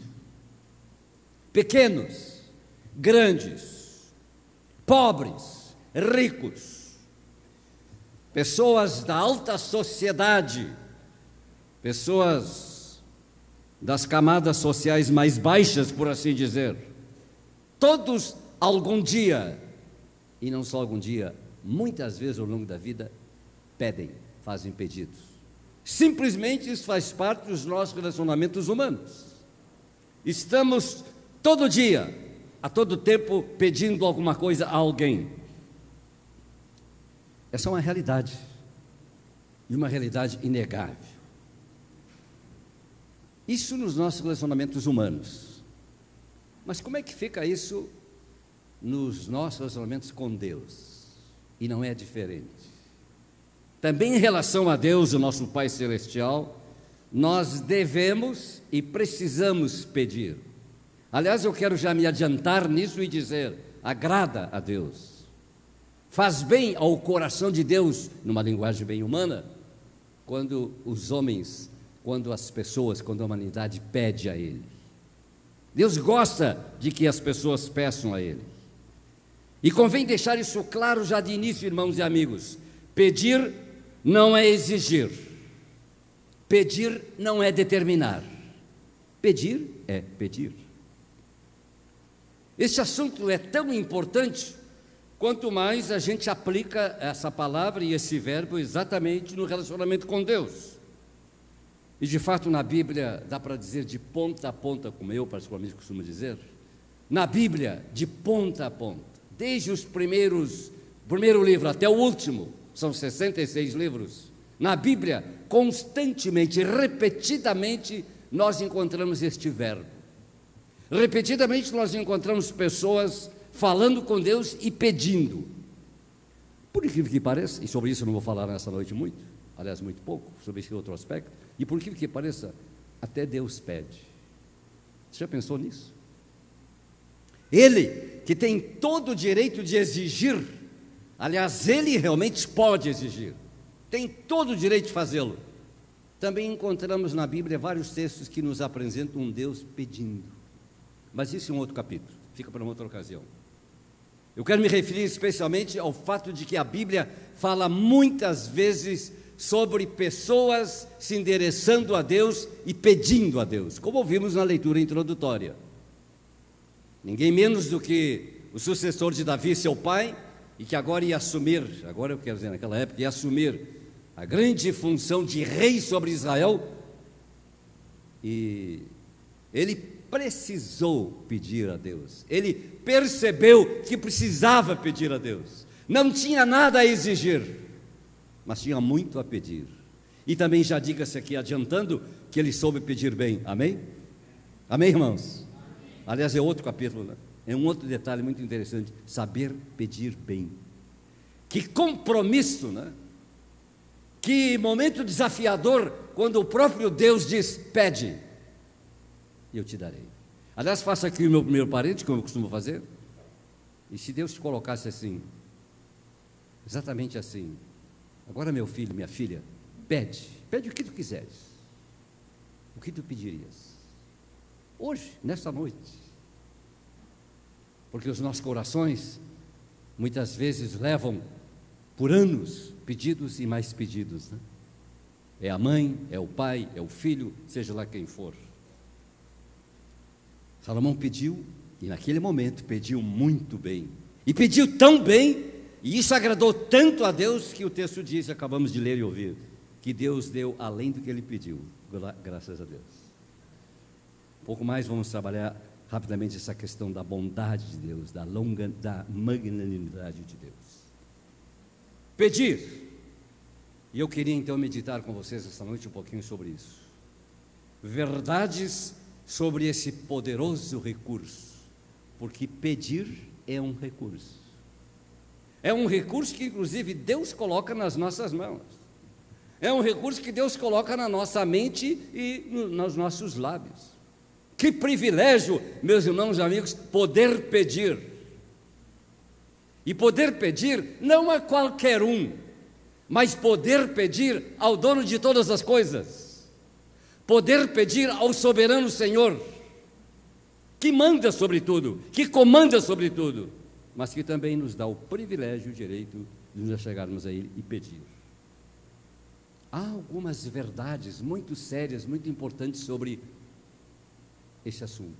Pequenos, grandes, pobres, ricos, pessoas da alta sociedade, pessoas das camadas sociais mais baixas, por assim dizer, todos algum dia, e não só algum dia, muitas vezes ao longo da vida, pedem, fazem pedidos. Simplesmente isso faz parte dos nossos relacionamentos humanos. Estamos todo dia, a todo tempo, pedindo alguma coisa a alguém. Essa é uma realidade, e uma realidade inegável. Isso nos nossos relacionamentos humanos. Mas como é que fica isso nos nossos relacionamentos com Deus? E não é diferente. Também em relação a Deus, o nosso Pai Celestial, nós devemos e precisamos pedir. Aliás, eu quero já me adiantar nisso e dizer, agrada a Deus. Faz bem ao coração de Deus, numa linguagem bem humana, quando os homens, quando as pessoas, quando a humanidade pede a Ele. Deus gosta de que as pessoas peçam a Ele. E convém deixar isso claro já de início, irmãos e amigos. Pedir não é exigir. Pedir não é determinar. Pedir é pedir. Este assunto é tão importante, quanto mais a gente aplica essa palavra e esse verbo exatamente no relacionamento com Deus. E de fato na Bíblia, dá para dizer de ponta a ponta, como eu particularmente costumo dizer, na Bíblia, de ponta a ponta. Desde os primeiro livro até o último, são 66 livros, Na Bíblia, constantemente, repetidamente, nós encontramos este verbo. Repetidamente nós encontramos pessoas falando com Deus e pedindo. Por incrível que pareça, e sobre isso eu não vou falar nessa noite muito, aliás, muito pouco, sobre esse outro aspecto, e por incrível que pareça, até Deus pede. Você já pensou nisso? Ele, que tem todo o direito de exigir, aliás, ele realmente pode exigir, tem todo o direito de fazê-lo. Também encontramos na Bíblia vários textos que nos apresentam um Deus pedindo. Mas isso é um outro capítulo, fica para uma outra ocasião. Eu quero me referir especialmente ao fato de que a Bíblia fala muitas vezes sobre pessoas se endereçando a Deus e pedindo a Deus, como ouvimos na leitura introdutória. Ninguém menos do que o sucessor de Davi, seu pai, e que agora ia assumir, agora eu quero dizer, naquela época, ia assumir a grande função de rei sobre Israel, e ele precisou pedir a Deus, ele percebeu que precisava pedir a Deus, não tinha nada a exigir, mas tinha muito a pedir. E também já diga-se aqui, adiantando, que ele soube pedir bem, amém? Amém, irmãos? Aliás, é outro capítulo, né? É um outro detalhe muito interessante, saber pedir bem. Que compromisso, né? Que momento desafiador, quando o próprio Deus diz, pede, e eu te darei. Aliás, faça aqui o meu primeiro parente, como eu costumo fazer, e se Deus te colocasse assim, exatamente assim, agora meu filho, minha filha, pede o que tu quiseres, o que tu pedirias? Hoje, nesta noite, porque os nossos corações muitas vezes levam por anos pedidos e mais pedidos, né? É a mãe, é o pai, é o filho, seja lá quem for. Salomão pediu, e naquele momento pediu muito bem, e pediu tão bem, e isso agradou tanto a Deus, que o texto diz, acabamos de ler e ouvir, que Deus deu além do que ele pediu, graças a Deus. Um pouco mais vamos trabalhar rapidamente essa questão da bondade de Deus, da magnanimidade de Deus. Pedir. E eu queria então meditar com vocês esta noite um pouquinho sobre isso. Verdades sobre esse poderoso recurso, porque pedir é um recurso. É um recurso que inclusive Deus coloca nas nossas mãos. É um recurso que Deus coloca na nossa mente e nos nossos lábios. Que privilégio, meus irmãos e amigos, poder pedir. E poder pedir não a qualquer um, mas poder pedir ao dono de todas as coisas. Poder pedir ao soberano Senhor, que manda sobre tudo, que comanda sobre tudo, mas que também nos dá o privilégio e o direito de nos chegarmos a Ele e pedir. Há algumas verdades muito sérias, muito importantes sobre esse assunto,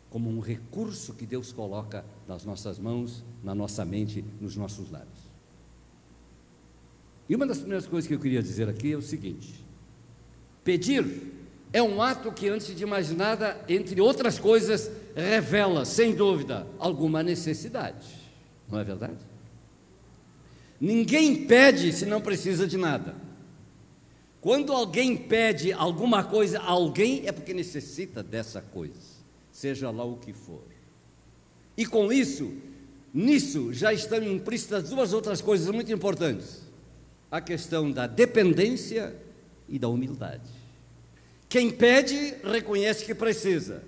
como um recurso que Deus coloca nas nossas mãos, na nossa mente, nos nossos lábios. E uma das primeiras coisas que eu queria dizer aqui é o seguinte: pedir é um ato que, antes de mais nada, entre outras coisas, revela, sem dúvida, alguma necessidade, não é verdade? Ninguém pede se não precisa de nada. Quando alguém pede alguma coisa a alguém, é porque necessita dessa coisa, seja lá o que for. E com isso, nisso já estão implícitas duas outras coisas muito importantes: a questão da dependência e da humildade. Quem pede, reconhece que precisa,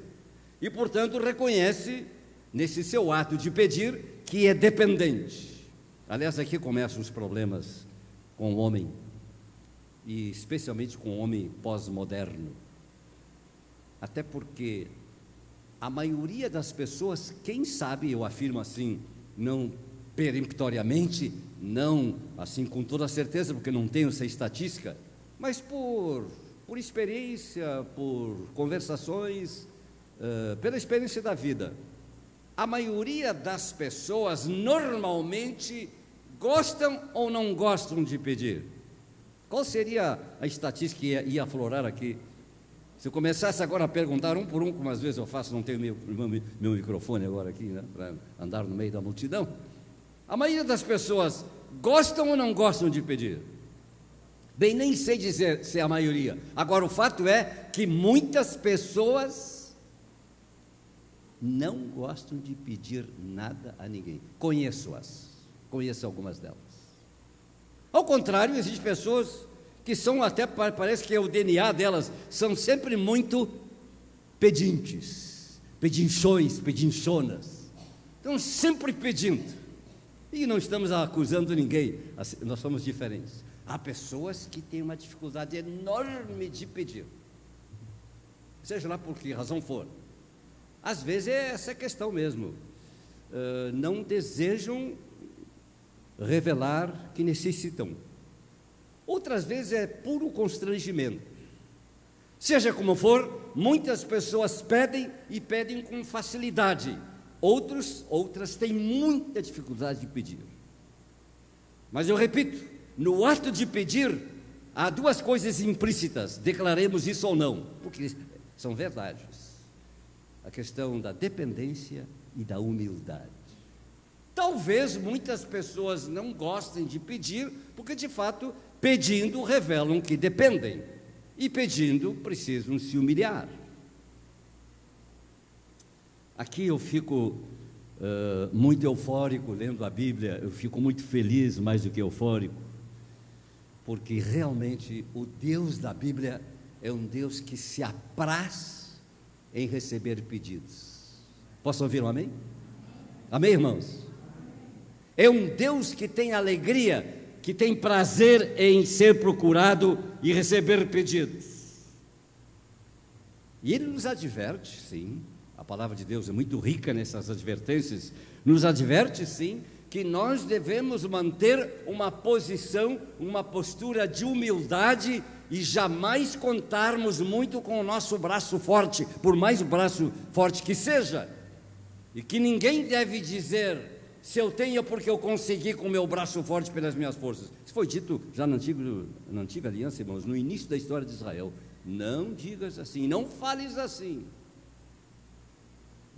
e portanto reconhece, nesse seu ato de pedir, que é dependente. Aliás, aqui começam os problemas com o homem, e especialmente com o homem pós-moderno, até porque a maioria das pessoas, quem sabe, eu afirmo assim, não peremptoriamente, não assim com toda certeza, porque não tenho essa estatística, mas por experiência, por conversações, pela experiência da vida, a maioria das pessoas normalmente gostam ou não gostam de pedir. Qual seria a estatística que ia aflorar aqui? Se eu começasse agora a perguntar um por um, como às vezes eu faço, não tenho meu microfone agora aqui, né, para andar no meio da multidão. A maioria das pessoas gostam ou não gostam de pedir? Bem, nem sei dizer se é a maioria. Agora, o fato é que muitas pessoas não gostam de pedir nada a ninguém. Conheço algumas delas. Ao contrário, existem pessoas que são até, parece que é o DNA delas, são sempre muito pedintes, pedinchões, pedinchonas. Estão sempre pedindo. E não estamos acusando ninguém, nós somos diferentes. Há pessoas que têm uma dificuldade enorme de pedir, seja lá por que razão for. Às vezes é essa questão mesmo, não desejam revelar que necessitam. Outras vezes é puro constrangimento. Seja como for, muitas pessoas pedem e pedem com facilidade. Outras têm muita dificuldade de pedir. Mas eu repito, no ato de pedir, há duas coisas implícitas, declaremos isso ou não, porque são verdades. A questão da dependência e da humildade. Talvez muitas pessoas não gostem de pedir, porque de fato, pedindo revelam que dependem, e pedindo precisam se humilhar. Aqui eu fico muito eufórico lendo a Bíblia, eu fico muito feliz, mais do que eufórico, porque realmente o Deus da Bíblia é um Deus que se apraz em receber pedidos. Posso ouvir um amém? Amém, irmãos? É um Deus que tem alegria, que tem prazer em ser procurado e receber pedidos. E Ele nos adverte, sim, a palavra de Deus é muito rica nessas advertências, nos adverte, sim, que nós devemos manter uma posição, uma postura de humildade e jamais contarmos muito com o nosso braço forte, por mais braço forte que seja, e que ninguém deve dizer, se eu tenho porque eu consegui com o meu braço forte pelas minhas forças. Isso foi dito já na antiga aliança, irmãos, no início da história de Israel. Não digas assim, não fales assim.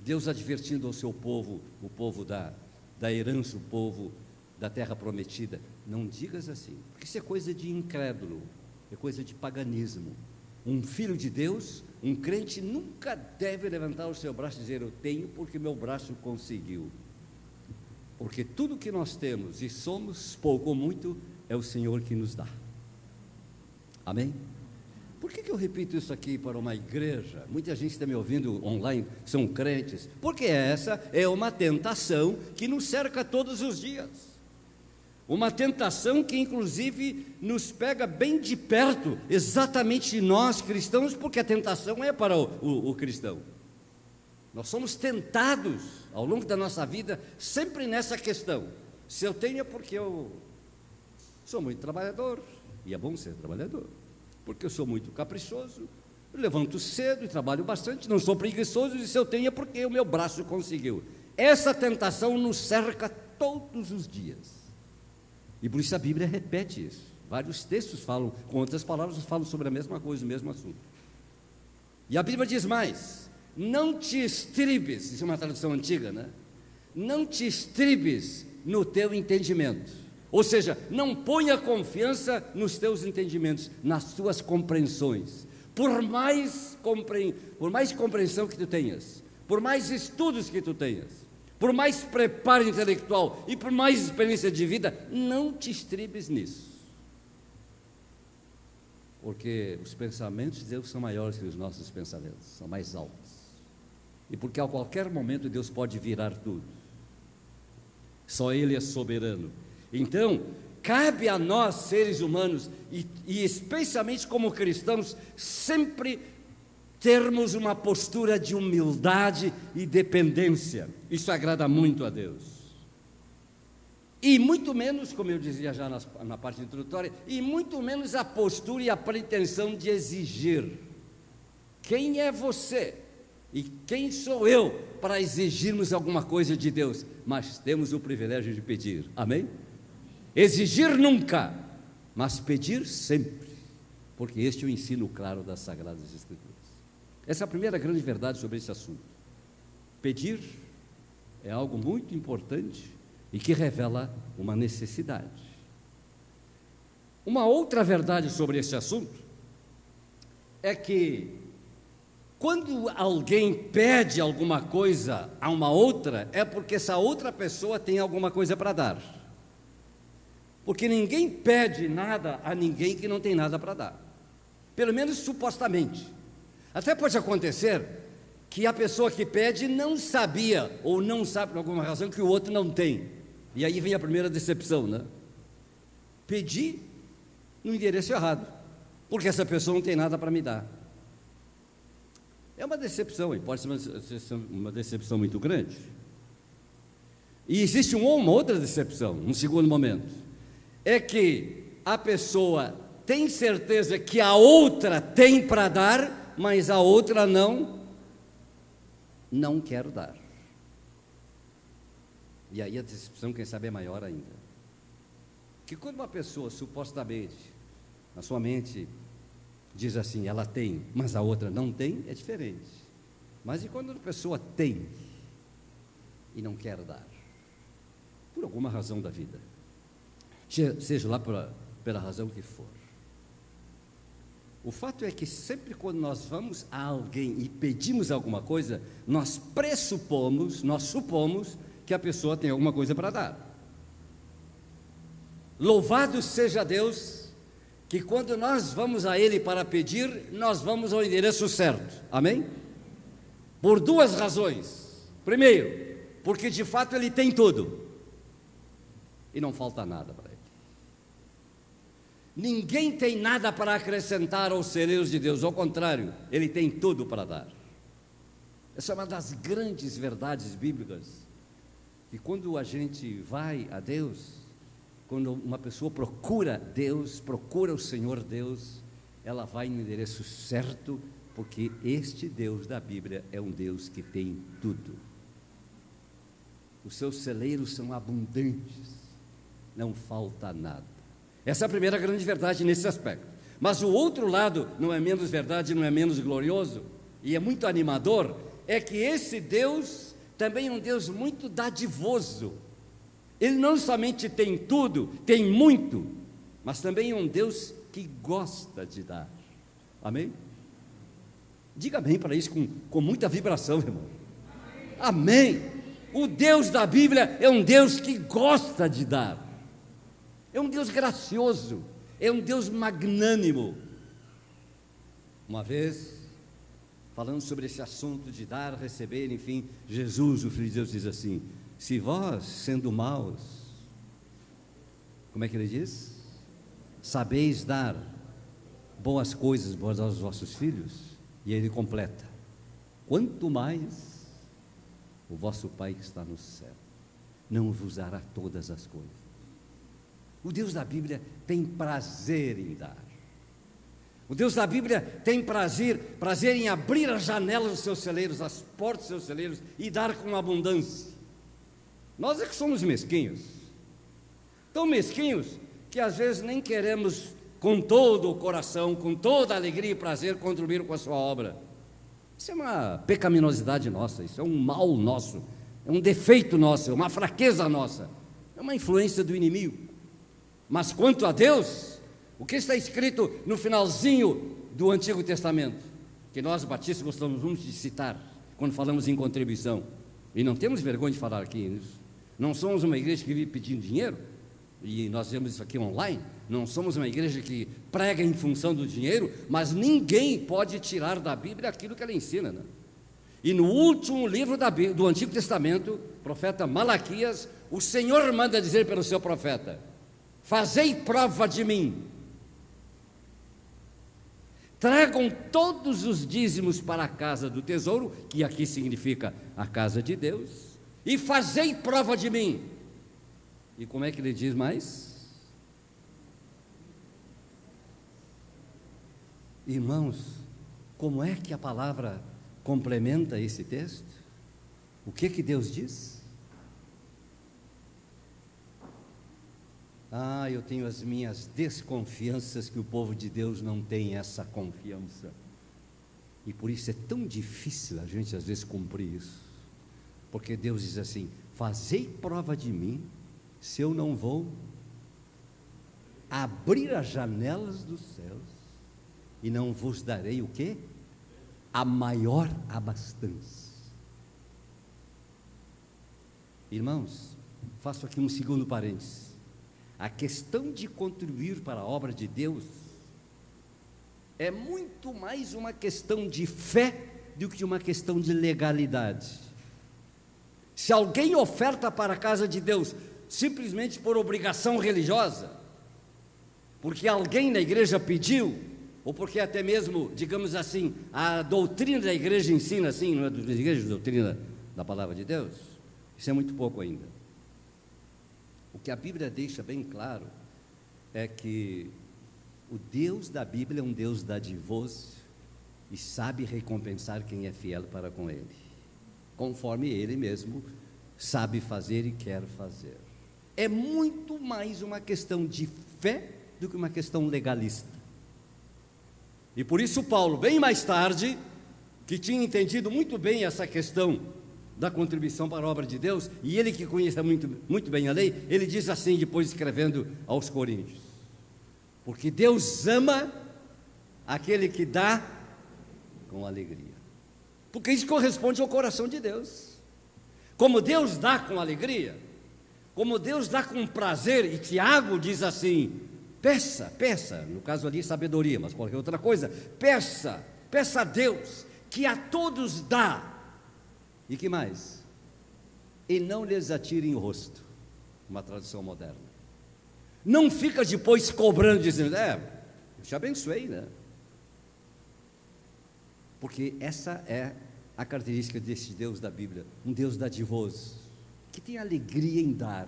Deus advertindo ao seu povo, o povo da herança, o povo da terra prometida, não digas assim, porque isso é coisa de incrédulo, é coisa de paganismo. Um filho de Deus, um crente, nunca deve levantar o seu braço e dizer, eu tenho porque meu braço conseguiu. Porque tudo que nós temos e somos, pouco ou muito, é o Senhor que nos dá. Amém? Por que eu repito isso aqui para uma igreja? Muita gente está me ouvindo online, são crentes. Porque essa é uma tentação que nos cerca todos os dias. Uma tentação que inclusive nos pega bem de perto, exatamente nós cristãos, porque a tentação é para o cristão. Nós somos tentados ao longo da nossa vida, sempre nessa questão. Se eu tenho é porque eu sou muito trabalhador, e é bom ser trabalhador, porque eu sou muito caprichoso, eu levanto cedo e trabalho bastante, não sou preguiçoso, e se eu tenho é porque o meu braço conseguiu. Essa tentação nos cerca todos os dias. E por isso a Bíblia repete isso. Vários textos falam, com outras palavras, falam sobre a mesma coisa, o mesmo assunto. E a Bíblia diz mais, não te estribes, isso é uma tradução antiga, né? Não te estribes no teu entendimento. Ou seja, não ponha confiança nos teus entendimentos, nas tuas compreensões. Por mais compreensão que tu tenhas, por mais estudos que tu tenhas, por mais preparo intelectual e por mais experiência de vida, não te estribes nisso. Porque os pensamentos de Deus são maiores que os nossos pensamentos, são mais altos. E porque a qualquer momento Deus pode virar tudo. Só Ele é soberano. Então, cabe a nós, seres humanos, e especialmente como cristãos, sempre termos uma postura de humildade e dependência. Isso agrada muito a Deus. E muito menos, como eu dizia já na parte introdutória, e muito menos a postura e a pretensão de exigir. Quem é você? E quem sou eu para exigirmos alguma coisa de Deus? Mas temos o privilégio de pedir. Amém? Exigir nunca, mas pedir sempre, porque este é o ensino claro das Sagradas Escrituras. Essa é a primeira grande verdade sobre esse assunto. Pedir é algo muito importante e que revela uma necessidade. Uma outra verdade sobre esse assunto é que quando alguém pede alguma coisa a uma outra, é porque essa outra pessoa tem alguma coisa para dar. Porque ninguém pede nada a ninguém que não tem nada para dar. Pelo menos supostamente. Até pode acontecer que a pessoa que pede não sabia, ou não sabe por alguma razão, que o outro não tem. E aí vem a primeira decepção, né? Pedi no endereço errado, porque essa pessoa não tem nada para me dar. É uma decepção, e pode ser uma decepção muito grande. E existe uma outra decepção, um segundo momento. É que a pessoa tem certeza que a outra tem para dar, mas a outra não quer dar. E aí a decepção, quem sabe, é maior ainda. Que quando uma pessoa, supostamente, na sua mente, diz assim, ela tem, mas a outra não tem, é diferente. Mas e quando a pessoa tem e não quer dar? Por alguma razão da vida. Seja lá pela razão que for. O fato é que sempre quando nós vamos a alguém e pedimos alguma coisa, nós supomos que a pessoa tem alguma coisa para dar. Louvado seja Deus, que quando nós vamos a Ele para pedir, nós vamos ao endereço certo, amém? Por duas razões. Primeiro, porque de fato Ele tem tudo, e não falta nada para Ele. Ninguém tem nada para acrescentar aos celeiros de Deus, ao contrário, Ele tem tudo para dar. Essa é uma das grandes verdades bíblicas, que quando a gente vai a Deus, quando uma pessoa procura Deus, procura o Senhor Deus, ela vai no endereço certo, porque este Deus da Bíblia é um Deus que tem tudo. Os seus celeiros são abundantes, não falta nada. Essa é a primeira grande verdade nesse aspecto. Mas o outro lado, não é menos verdade, não é menos glorioso, e é muito animador, é que esse Deus também é um Deus muito dadivoso. Ele não somente tem tudo, tem muito, mas também é um Deus que gosta de dar. Amém? Diga amém para isso com muita vibração, irmão. Amém. O Deus da Bíblia é um Deus que gosta de dar. É um Deus gracioso, é um Deus magnânimo. Uma vez, falando sobre esse assunto de dar, receber, enfim, Jesus, o Filho de Deus, diz assim: se vós, sendo maus, como é que ele diz? Sabeis dar boas coisas aos vossos filhos, e ele completa: quanto mais o vosso Pai que está no céu não vos dará todas as coisas. O Deus da Bíblia tem prazer em dar. O Deus da Bíblia tem prazer em abrir as janelas dos seus celeiros, as portas dos seus celeiros, e dar com abundância. Nós é que somos mesquinhos, tão mesquinhos que às vezes nem queremos com todo o coração, com toda a alegria e prazer contribuir com a sua obra. Isso é uma pecaminosidade nossa, isso é um mal nosso, é um defeito nosso, é uma fraqueza nossa, é uma influência do inimigo. Mas quanto a Deus, o que está escrito no finalzinho do Antigo Testamento, que nós batistas gostamos muito de citar quando falamos em contribuição, e não temos vergonha de falar aqui nisso. Não somos uma igreja que vive pedindo dinheiro, e nós vemos isso aqui online. Não somos uma igreja que prega em função do dinheiro, mas ninguém pode tirar da Bíblia aquilo que ela ensina, né? E no último livro do Antigo Testamento, profeta Malaquias, o Senhor manda dizer pelo seu profeta: fazei prova de mim, tragam todos os dízimos para a casa do tesouro, que aqui significa a casa de Deus, e fazei prova de mim. E como é que ele diz mais? Irmãos, como é que a palavra complementa esse texto? O que Deus diz? Eu tenho as minhas desconfianças que o povo de Deus não tem essa confiança. E por isso é tão difícil a gente às vezes cumprir isso. Porque Deus diz assim: fazei prova de mim, se eu não vou abrir as janelas dos céus e não vos darei o quê? A maior abastança. Irmãos, faço aqui um segundo parênteses. A questão de contribuir para a obra de Deus é muito mais uma questão de fé do que uma questão de legalidade. Se alguém oferta para a casa de Deus simplesmente por obrigação religiosa, porque alguém na igreja pediu, ou porque até mesmo, digamos assim, a doutrina da igreja ensina assim, não é da igreja, a doutrina da palavra de Deus, isso é muito pouco ainda. O que a Bíblia deixa bem claro é que o Deus da Bíblia é um Deus dadivoso e sabe recompensar quem é fiel para com Ele, conforme Ele mesmo sabe fazer e quer fazer. É muito mais uma questão de fé do que uma questão legalista. E por isso Paulo, bem mais tarde, que tinha entendido muito bem essa questão da contribuição para a obra de Deus, e ele que conhece muito bem a lei, ele diz assim, depois escrevendo aos Coríntios: porque Deus ama aquele que dá com alegria, porque isso corresponde ao coração de Deus. Como Deus dá com alegria, como Deus dá com prazer, e Tiago diz assim: peça, no caso ali sabedoria, mas qualquer outra coisa, peça a Deus, que a todos dá, e que mais? E não lhes atirem o rosto, uma tradução moderna. Não fica depois cobrando, dizendo, eu te abençoei, né? Porque essa é a característica desse Deus da Bíblia, um Deus dadivoso, que tem alegria em dar,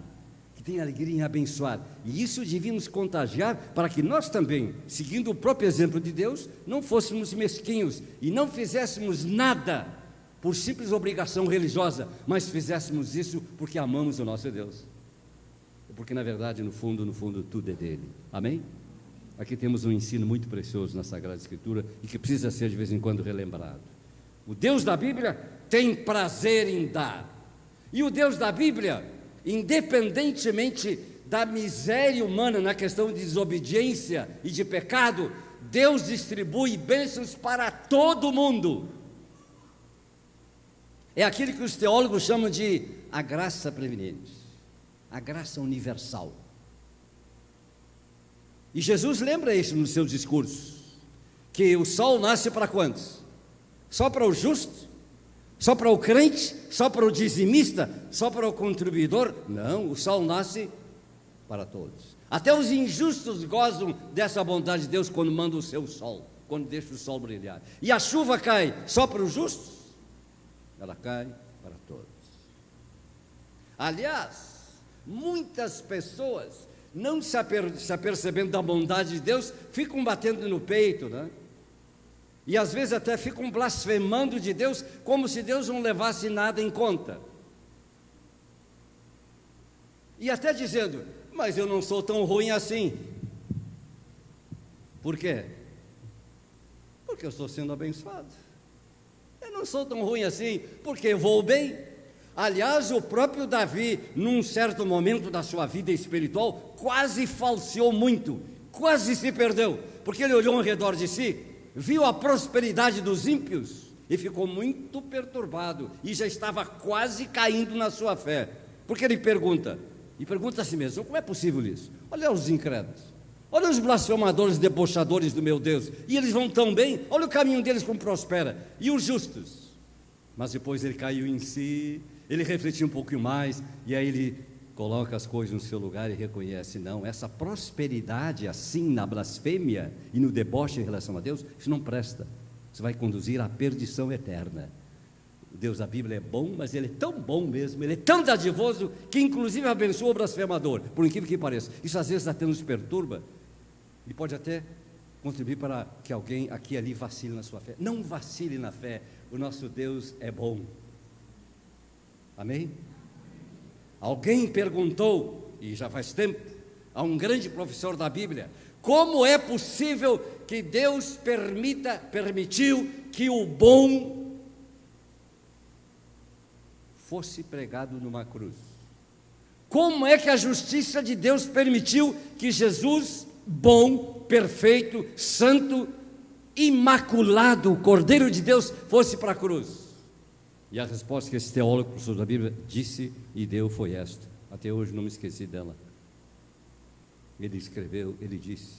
que tem alegria em abençoar, e isso devia nos contagiar para que nós também, seguindo o próprio exemplo de Deus, não fôssemos mesquinhos e não fizéssemos nada por simples obrigação religiosa, mas fizéssemos isso porque amamos o nosso Deus, porque na verdade, no fundo, tudo é dele. Amém? Aqui temos um ensino muito precioso na Sagrada Escritura e que precisa ser de vez em quando relembrado. O Deus da Bíblia tem prazer em dar, e o Deus da Bíblia, independentemente da miséria humana na questão de desobediência e de pecado, Deus distribui bênçãos para todo mundo. É aquilo que os teólogos chamam de a graça preeminente, a graça universal. E Jesus lembra isso nos seus discursos, que o sol nasce para quantos? Só para o justo? Só para o crente? Só para o dizimista? Só para o contribuidor? Não, o sol nasce para todos. Até os injustos gozam dessa bondade de Deus quando manda o seu sol, quando deixa o sol brilhar. E a chuva cai só para os justos? Ela cai para todos. Aliás, muitas pessoas, não se apercebendo da bondade de Deus, ficam batendo no peito, né? E às vezes até ficam blasfemando de Deus, como se Deus não levasse nada em conta. E até dizendo, mas eu não sou tão ruim assim. Por quê? Porque eu estou sendo abençoado. Eu não sou tão ruim assim, porque eu vou bem. Aliás, o próprio Davi, num certo momento da sua vida espiritual, quase falseou muito, quase se perdeu, porque ele olhou ao redor de si, viu a prosperidade dos ímpios e ficou muito perturbado, e já estava quase caindo na sua fé, porque ele pergunta a si mesmo, como é possível isso? Olha os incrédulos, olha os blasfemadores, debochadores do meu Deus, e eles vão tão bem, olha o caminho deles como prospera, e os justos? Mas depois ele caiu em si, ele refletiu um pouquinho mais, e aí ele coloca as coisas no seu lugar e reconhece, não, essa prosperidade assim na blasfêmia e no deboche em relação a Deus, isso não presta, isso vai conduzir à perdição eterna. O Deus da Bíblia é bom, mas ele é tão bom mesmo, ele é tão dadivoso, que inclusive abençoa o blasfemador, por incrível que pareça. Isso às vezes até nos perturba, e pode até contribuir para que alguém aqui e ali vacile na sua fé. Não vacile na fé, o nosso Deus é bom. Amém? Alguém perguntou, e já faz tempo, a um grande professor da Bíblia, como é possível que Deus permitiu que o bom fosse pregado numa cruz? Como é que a justiça de Deus permitiu que Jesus bom, perfeito, santo, imaculado, o Cordeiro de Deus, fosse para a cruz? E a resposta que esse teólogo, professor da Bíblia, disse e deu foi esta. Até hoje não me esqueci dela. Ele escreveu, ele disse: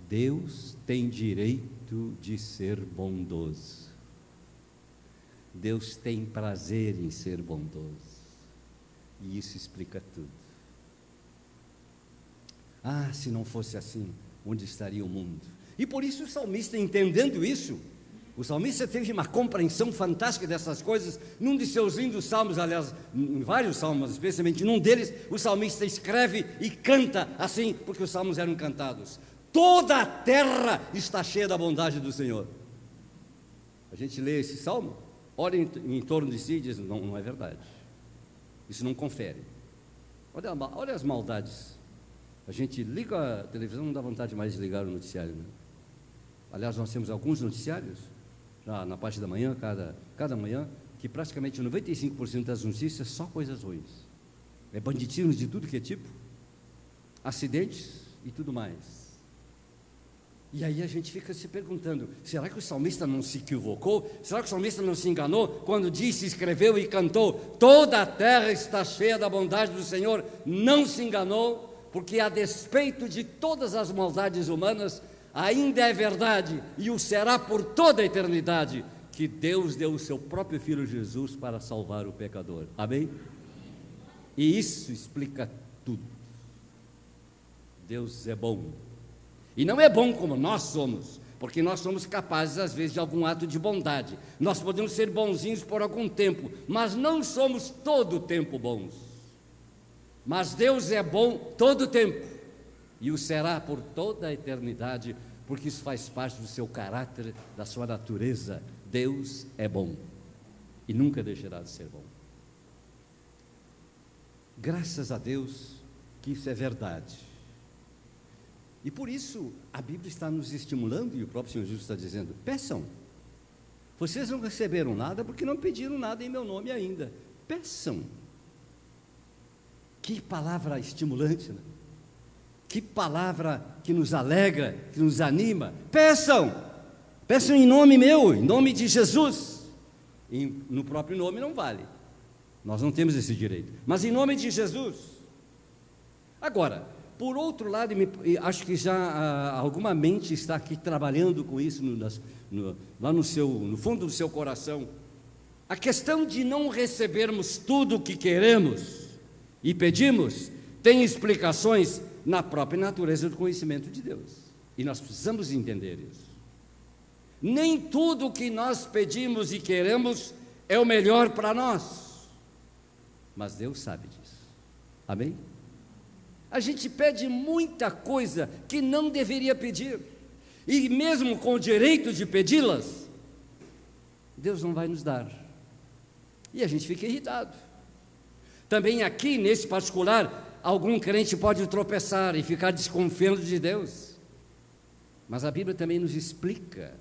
Deus tem direito de ser bondoso. Deus tem prazer em ser bondoso. E isso explica tudo. Ah, se não fosse assim, onde estaria o mundo? E por isso o salmista, entendendo isso, o salmista teve uma compreensão fantástica dessas coisas. Num de seus lindos salmos, aliás, em vários salmos, especialmente num deles, o salmista escreve e canta assim, porque os salmos eram cantados: toda a terra está cheia da bondade do Senhor. A gente lê esse salmo, olha em torno de si e diz: não é verdade, isso não confere. Olha as maldades. A gente liga a televisão, não dá vontade mais de ligar o noticiário, né? Aliás, nós temos alguns noticiários já na parte da manhã, cada manhã, que praticamente 95% das notícias só coisas ruins. É banditismo de tudo que é tipo, acidentes e tudo mais. E aí a gente fica se perguntando: será que o salmista não se equivocou? Será que o salmista não se enganou quando disse, escreveu e cantou: toda a terra está cheia da bondade do Senhor? Não se enganou, porque a despeito de todas as maldades humanas, ainda é verdade, e o será por toda a eternidade, que Deus deu o seu próprio Filho Jesus para salvar o pecador. Amém? E isso explica tudo. Deus é bom. E não é bom como nós somos, porque nós somos capazes, às vezes, de algum ato de bondade. Nós podemos ser bonzinhos por algum tempo, mas não somos todo o tempo bons. Mas Deus é bom todo o tempo, e o será por toda a eternidade, porque isso faz parte do seu caráter, da sua natureza. Deus é bom, e nunca deixará de ser bom. Graças a Deus que isso é verdade. E por isso a Bíblia está nos estimulando, e o próprio Senhor Jesus está dizendo: peçam. Vocês não receberam nada porque não pediram nada em meu nome ainda. Peçam. Que palavra estimulante, né? Que palavra que nos alegra, que nos anima. Peçam. Peçam em nome meu, em nome de Jesus. E no próprio nome não vale. Nós não temos esse direito. Mas em nome de Jesus. Agora, por outro lado, acho que já alguma mente está aqui trabalhando com isso lá no fundo do seu coração. A questão de não recebermos tudo o que queremos e pedimos tem explicações na própria natureza do conhecimento de Deus. E nós precisamos entender isso. Nem tudo o que nós pedimos e queremos é o melhor para nós. Mas Deus sabe disso. Amém? A gente pede muita coisa que não deveria pedir, e mesmo com o direito de pedi-las, Deus não vai nos dar, e a gente fica irritado. Também aqui, nesse particular, algum crente pode tropeçar e ficar desconfiando de Deus, mas a Bíblia também nos explica,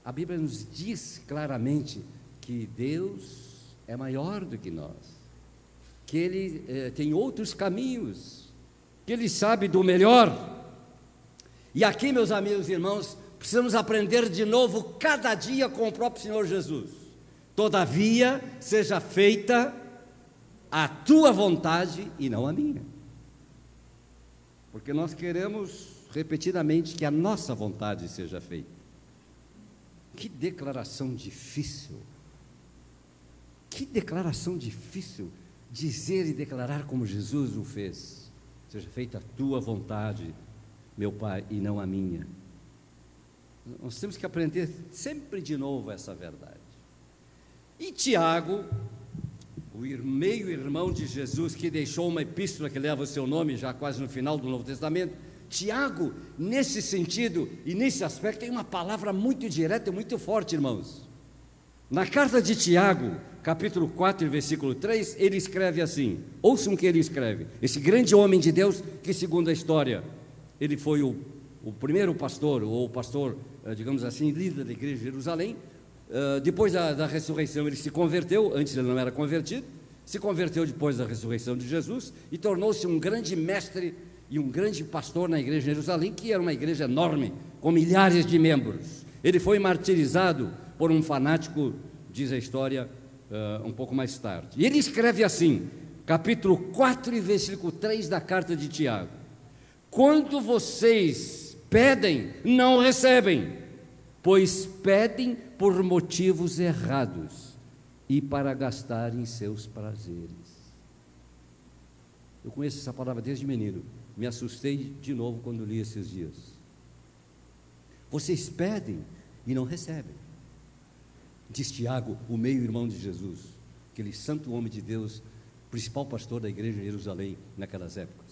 a Bíblia nos diz claramente que Deus é maior do que nós, que Ele tem outros caminhos, que Ele sabe do melhor. E aqui, meus amigos e irmãos, precisamos aprender de novo cada dia com o próprio Senhor Jesus. Todavia, seja feita a tua vontade e não a minha. Porque nós queremos repetidamente que a nossa vontade seja feita. Que declaração difícil. Que declaração difícil dizer e declarar como Jesus o fez. Seja feita a tua vontade, meu Pai, e não a minha. Nós temos que aprender sempre de novo essa verdade. E Tiago, o meio-irmão de Jesus, que deixou uma epístola que leva o seu nome, já quase no final do Novo Testamento, Tiago, nesse sentido e nesse aspecto, tem uma palavra muito direta e muito forte, irmãos. Na carta de Tiago, capítulo 4, versículo 3, ele escreve assim, ouçam o que ele escreve, esse grande homem de Deus, que segundo a história, ele foi o primeiro pastor, ou o pastor, digamos assim, líder da igreja de Jerusalém. Depois da ressurreição ele se converteu, antes ele não era convertido, se converteu depois da ressurreição de Jesus, e tornou-se um grande mestre e um grande pastor na igreja de Jerusalém, que era uma igreja enorme, com milhares de membros. Ele foi martirizado por um fanático, diz a história, um pouco mais tarde. E ele escreve assim, capítulo 4 e versículo 3 da carta de Tiago: quando vocês pedem, não recebem, pois pedem por motivos errados e para gastar em seus prazeres. Eu conheço essa palavra desde menino, me assustei de novo quando li esses dias. Vocês pedem e não recebem. Diz Tiago, o meio-irmão de Jesus, aquele santo homem de Deus, principal pastor da igreja de Jerusalém naquelas épocas.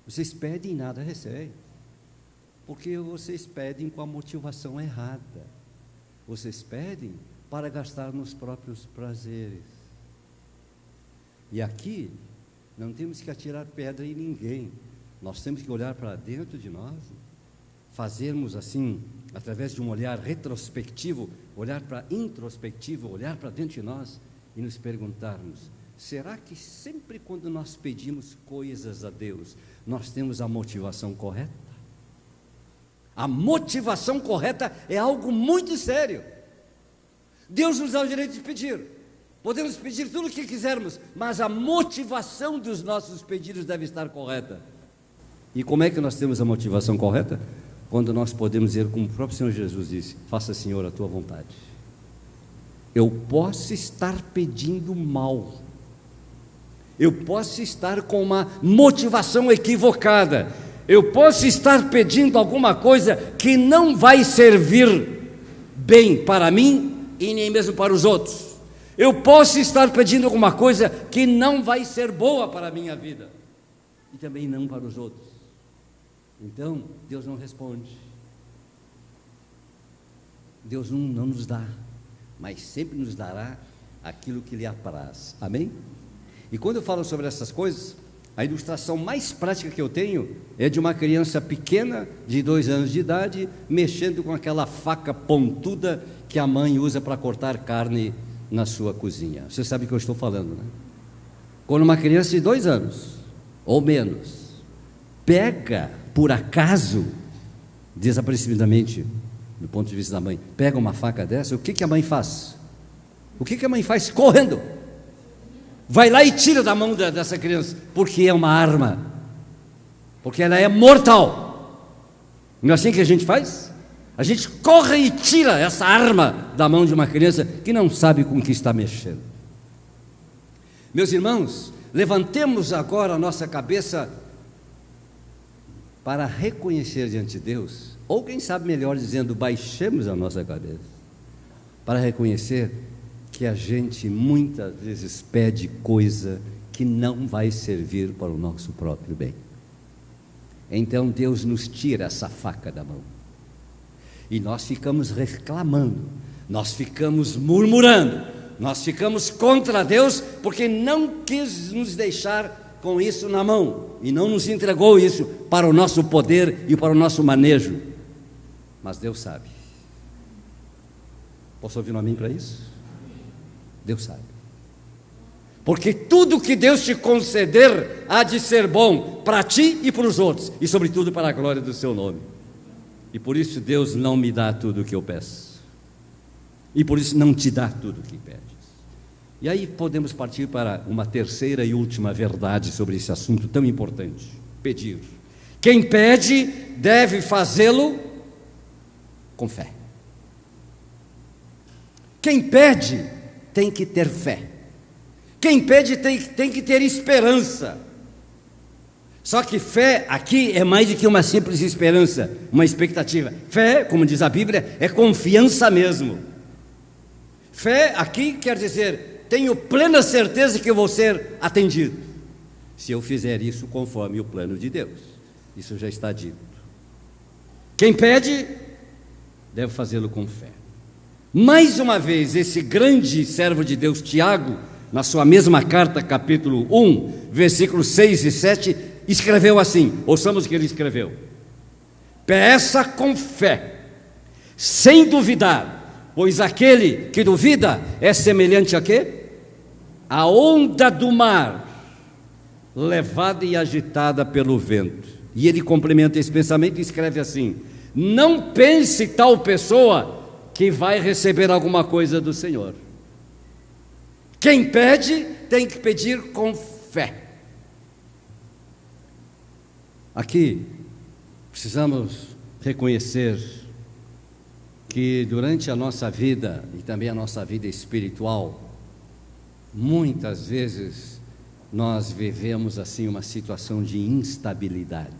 Vocês pedem e nada recebem, porque vocês pedem com a motivação errada. Vocês pedem para gastar nos próprios prazeres. E aqui não temos que atirar pedra em ninguém, nós temos que olhar para dentro de nós, fazermos assim, através de um olhar retrospectivo, olhar para introspectivo, olhar para dentro de nós e nos perguntarmos: será que sempre quando nós pedimos coisas a Deus, nós temos a motivação correta? A motivação correta é algo muito sério. Deus nos dá o direito de pedir, podemos pedir tudo o que quisermos, mas a motivação dos nossos pedidos deve estar correta. E como é que nós temos a motivação correta? Quando nós podemos dizer, como o próprio Senhor Jesus disse: faça, Senhor, a tua vontade. Eu posso estar pedindo mal, eu posso estar com uma motivação equivocada, eu posso estar pedindo alguma coisa que não vai servir bem para mim e nem mesmo para os outros. Eu posso estar pedindo alguma coisa que não vai ser boa para a minha vida e também não para os outros. Então, Deus não responde. Deus não nos dá, mas sempre nos dará aquilo que lhe apraz. Amém? E quando eu falo sobre essas coisas, a ilustração mais prática que eu tenho é de uma criança pequena, de 2 anos de idade, mexendo com aquela faca pontuda que a mãe usa para cortar carne na sua cozinha. Você sabe o que eu estou falando, né? Quando uma criança de 2 anos, ou menos, pega, por acaso, desapercebidamente, do ponto de vista da mãe, pega uma faca dessa, o que a mãe faz? O que a mãe faz? Correndo, vai lá e tira da mão dessa criança, porque é uma arma, porque ela é mortal. Não é assim que a gente faz? A gente corre e tira essa arma da mão de uma criança que não sabe com o que está mexendo. Meus irmãos, levantemos agora a nossa cabeça para reconhecer diante de Deus, ou quem sabe melhor dizendo, baixemos a nossa cabeça, para reconhecer que a gente muitas vezes pede coisa que não vai servir para o nosso próprio bem. Então Deus nos tira essa faca da mão, e nós ficamos reclamando, nós ficamos murmurando, nós ficamos contra Deus, porque não quis nos deixar com isso na mão, e não nos entregou isso para o nosso poder e para o nosso manejo. Mas Deus sabe. Posso ouvir um amém para isso? Deus sabe. Porque tudo que Deus te conceder há de ser bom para ti e para os outros, e sobretudo para a glória do seu nome. E por isso Deus não me dá tudo o que eu peço, e por isso não te dá tudo o que pedes. E aí podemos partir para uma terceira e última verdade sobre esse assunto tão importante: pedir. Quem pede deve fazê-lo com fé. Quem pede tem que ter fé. Quem pede tem que ter esperança. Só que fé aqui é mais do que uma simples esperança, uma expectativa. Fé, como diz a Bíblia, é confiança mesmo. Fé aqui quer dizer: tenho plena certeza que eu vou ser atendido, se eu fizer isso conforme o plano de Deus. Isso já está dito. Quem pede deve fazê-lo com fé. Mais uma vez, esse grande servo de Deus, Tiago, na sua mesma carta, capítulo 1, versículos 6 e 7, escreveu assim, ouçamos o que ele escreveu: peça com fé, sem duvidar, pois aquele que duvida é semelhante a quê? A onda do mar, levada e agitada pelo vento. E ele complementa esse pensamento e escreve assim: não pense tal pessoa que vai receber alguma coisa do Senhor. Quem pede, tem que pedir com fé. Aqui, precisamos reconhecer que durante a nossa vida, e também a nossa vida espiritual, muitas vezes nós vivemos assim uma situação de instabilidade.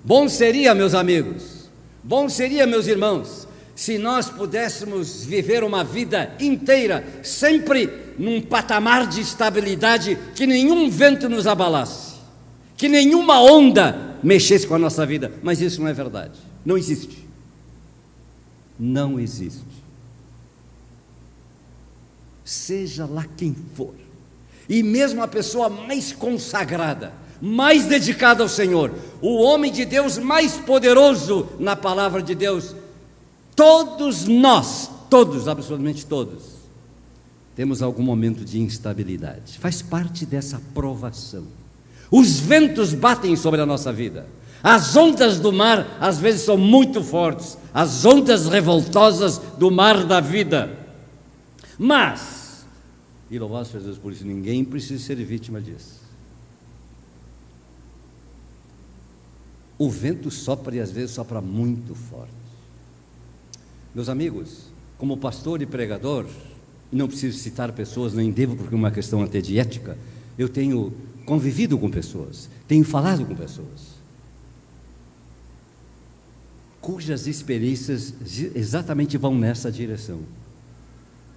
Bom seria, meus amigos, bom seria, meus irmãos, se nós pudéssemos viver uma vida inteira sempre num patamar de estabilidade, que nenhum vento nos abalasse, que nenhuma onda mexesse com a nossa vida. Mas isso não é verdade, não existe. Não existe. Seja lá quem for, e mesmo a pessoa mais consagrada, mais dedicada ao Senhor, o homem de Deus mais poderoso na palavra de Deus, todos nós, todos, absolutamente todos, temos algum momento de instabilidade. Faz parte dessa provação. Os ventos batem sobre a nossa vida. As ondas do mar às vezes são muito fortes, as ondas revoltosas do mar da vida. Mas, e louvado seja Deus por isso, ninguém precisa ser vítima disso. O vento sopra e às vezes sopra muito forte. Meus amigos, como pastor e pregador, não preciso citar pessoas, nem devo, porque é uma questão até de ética, eu tenho convivido com pessoas, tenho falado com pessoas, cujas experiências exatamente vão nessa direção.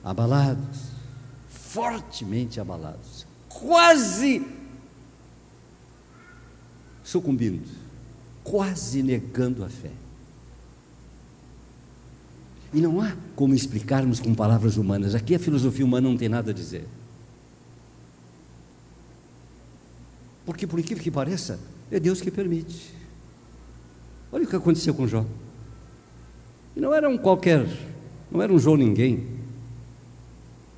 Abalados, fortemente abalados, quase sucumbindo, quase negando a fé. E não há como explicarmos com palavras humanas. Aqui a filosofia humana não tem nada a dizer. Porque, por incrível que pareça, é Deus que permite. Olha o que aconteceu com Jó. E não era um qualquer, não era um Jó ninguém,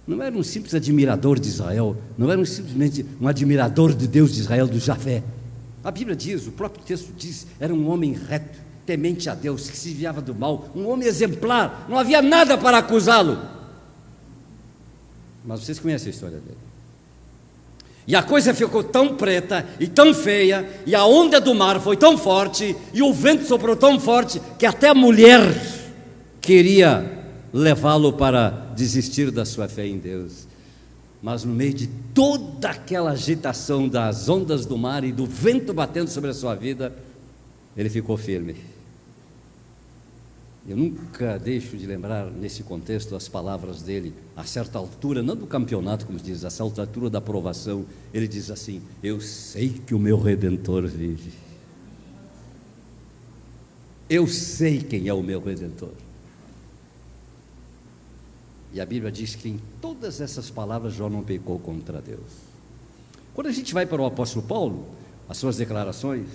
não era um simples admirador de Israel, não era simplesmente um admirador de Deus de Israel, do Javé. A Bíblia diz, o próprio texto diz, era um homem reto, temente a Deus, que se desviava do mal, um homem exemplar, não havia nada para acusá-lo. Mas vocês conhecem a história dele. E a coisa ficou tão preta e tão feia, e a onda do mar foi tão forte, e o vento soprou tão forte, que até a mulher queria levá-lo para desistir da sua fé em Deus. Mas no meio de toda aquela agitação das ondas do mar e do vento batendo sobre a sua vida, ele ficou firme. Eu nunca deixo de lembrar nesse contexto as palavras dele, a certa altura, não do campeonato, como diz, a certa altura da provação, ele diz assim: eu sei que o meu Redentor vive. Eu sei quem é o meu Redentor. E a Bíblia diz que em todas essas palavras Jó não pecou contra Deus. Quando a gente vai para o apóstolo Paulo, as suas declarações,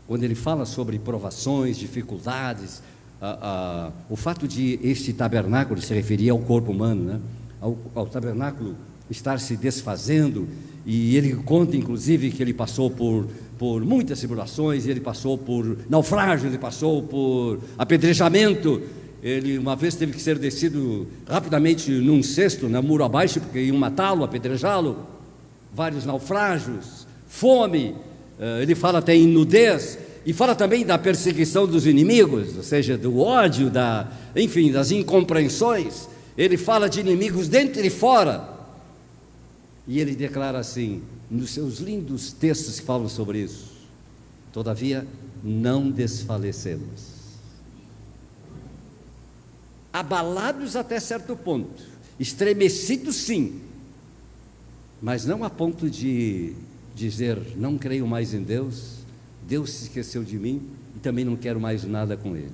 quando ele fala sobre provações, dificuldades, o fato de este tabernáculo se referir ao corpo humano, né? ao tabernáculo estar se desfazendo, e ele conta inclusive que ele passou por muitas tribulações, ele passou por naufrágio, ele passou por apedrejamento, ele uma vez teve que ser descido rapidamente num cesto, no muro abaixo, porque iam matá-lo, apedrejá-lo, vários naufrágios, fome, ele fala até em nudez, e fala também da perseguição dos inimigos, ou seja, do ódio, enfim, das incompreensões. Ele fala de inimigos dentro e fora, e ele declara assim, nos seus lindos textos que falam sobre isso: todavia não desfalecemos. Abalados até certo ponto, estremecidos sim, mas não a ponto de dizer, não creio mais em Deus, Deus se esqueceu de mim e também não quero mais nada com Ele.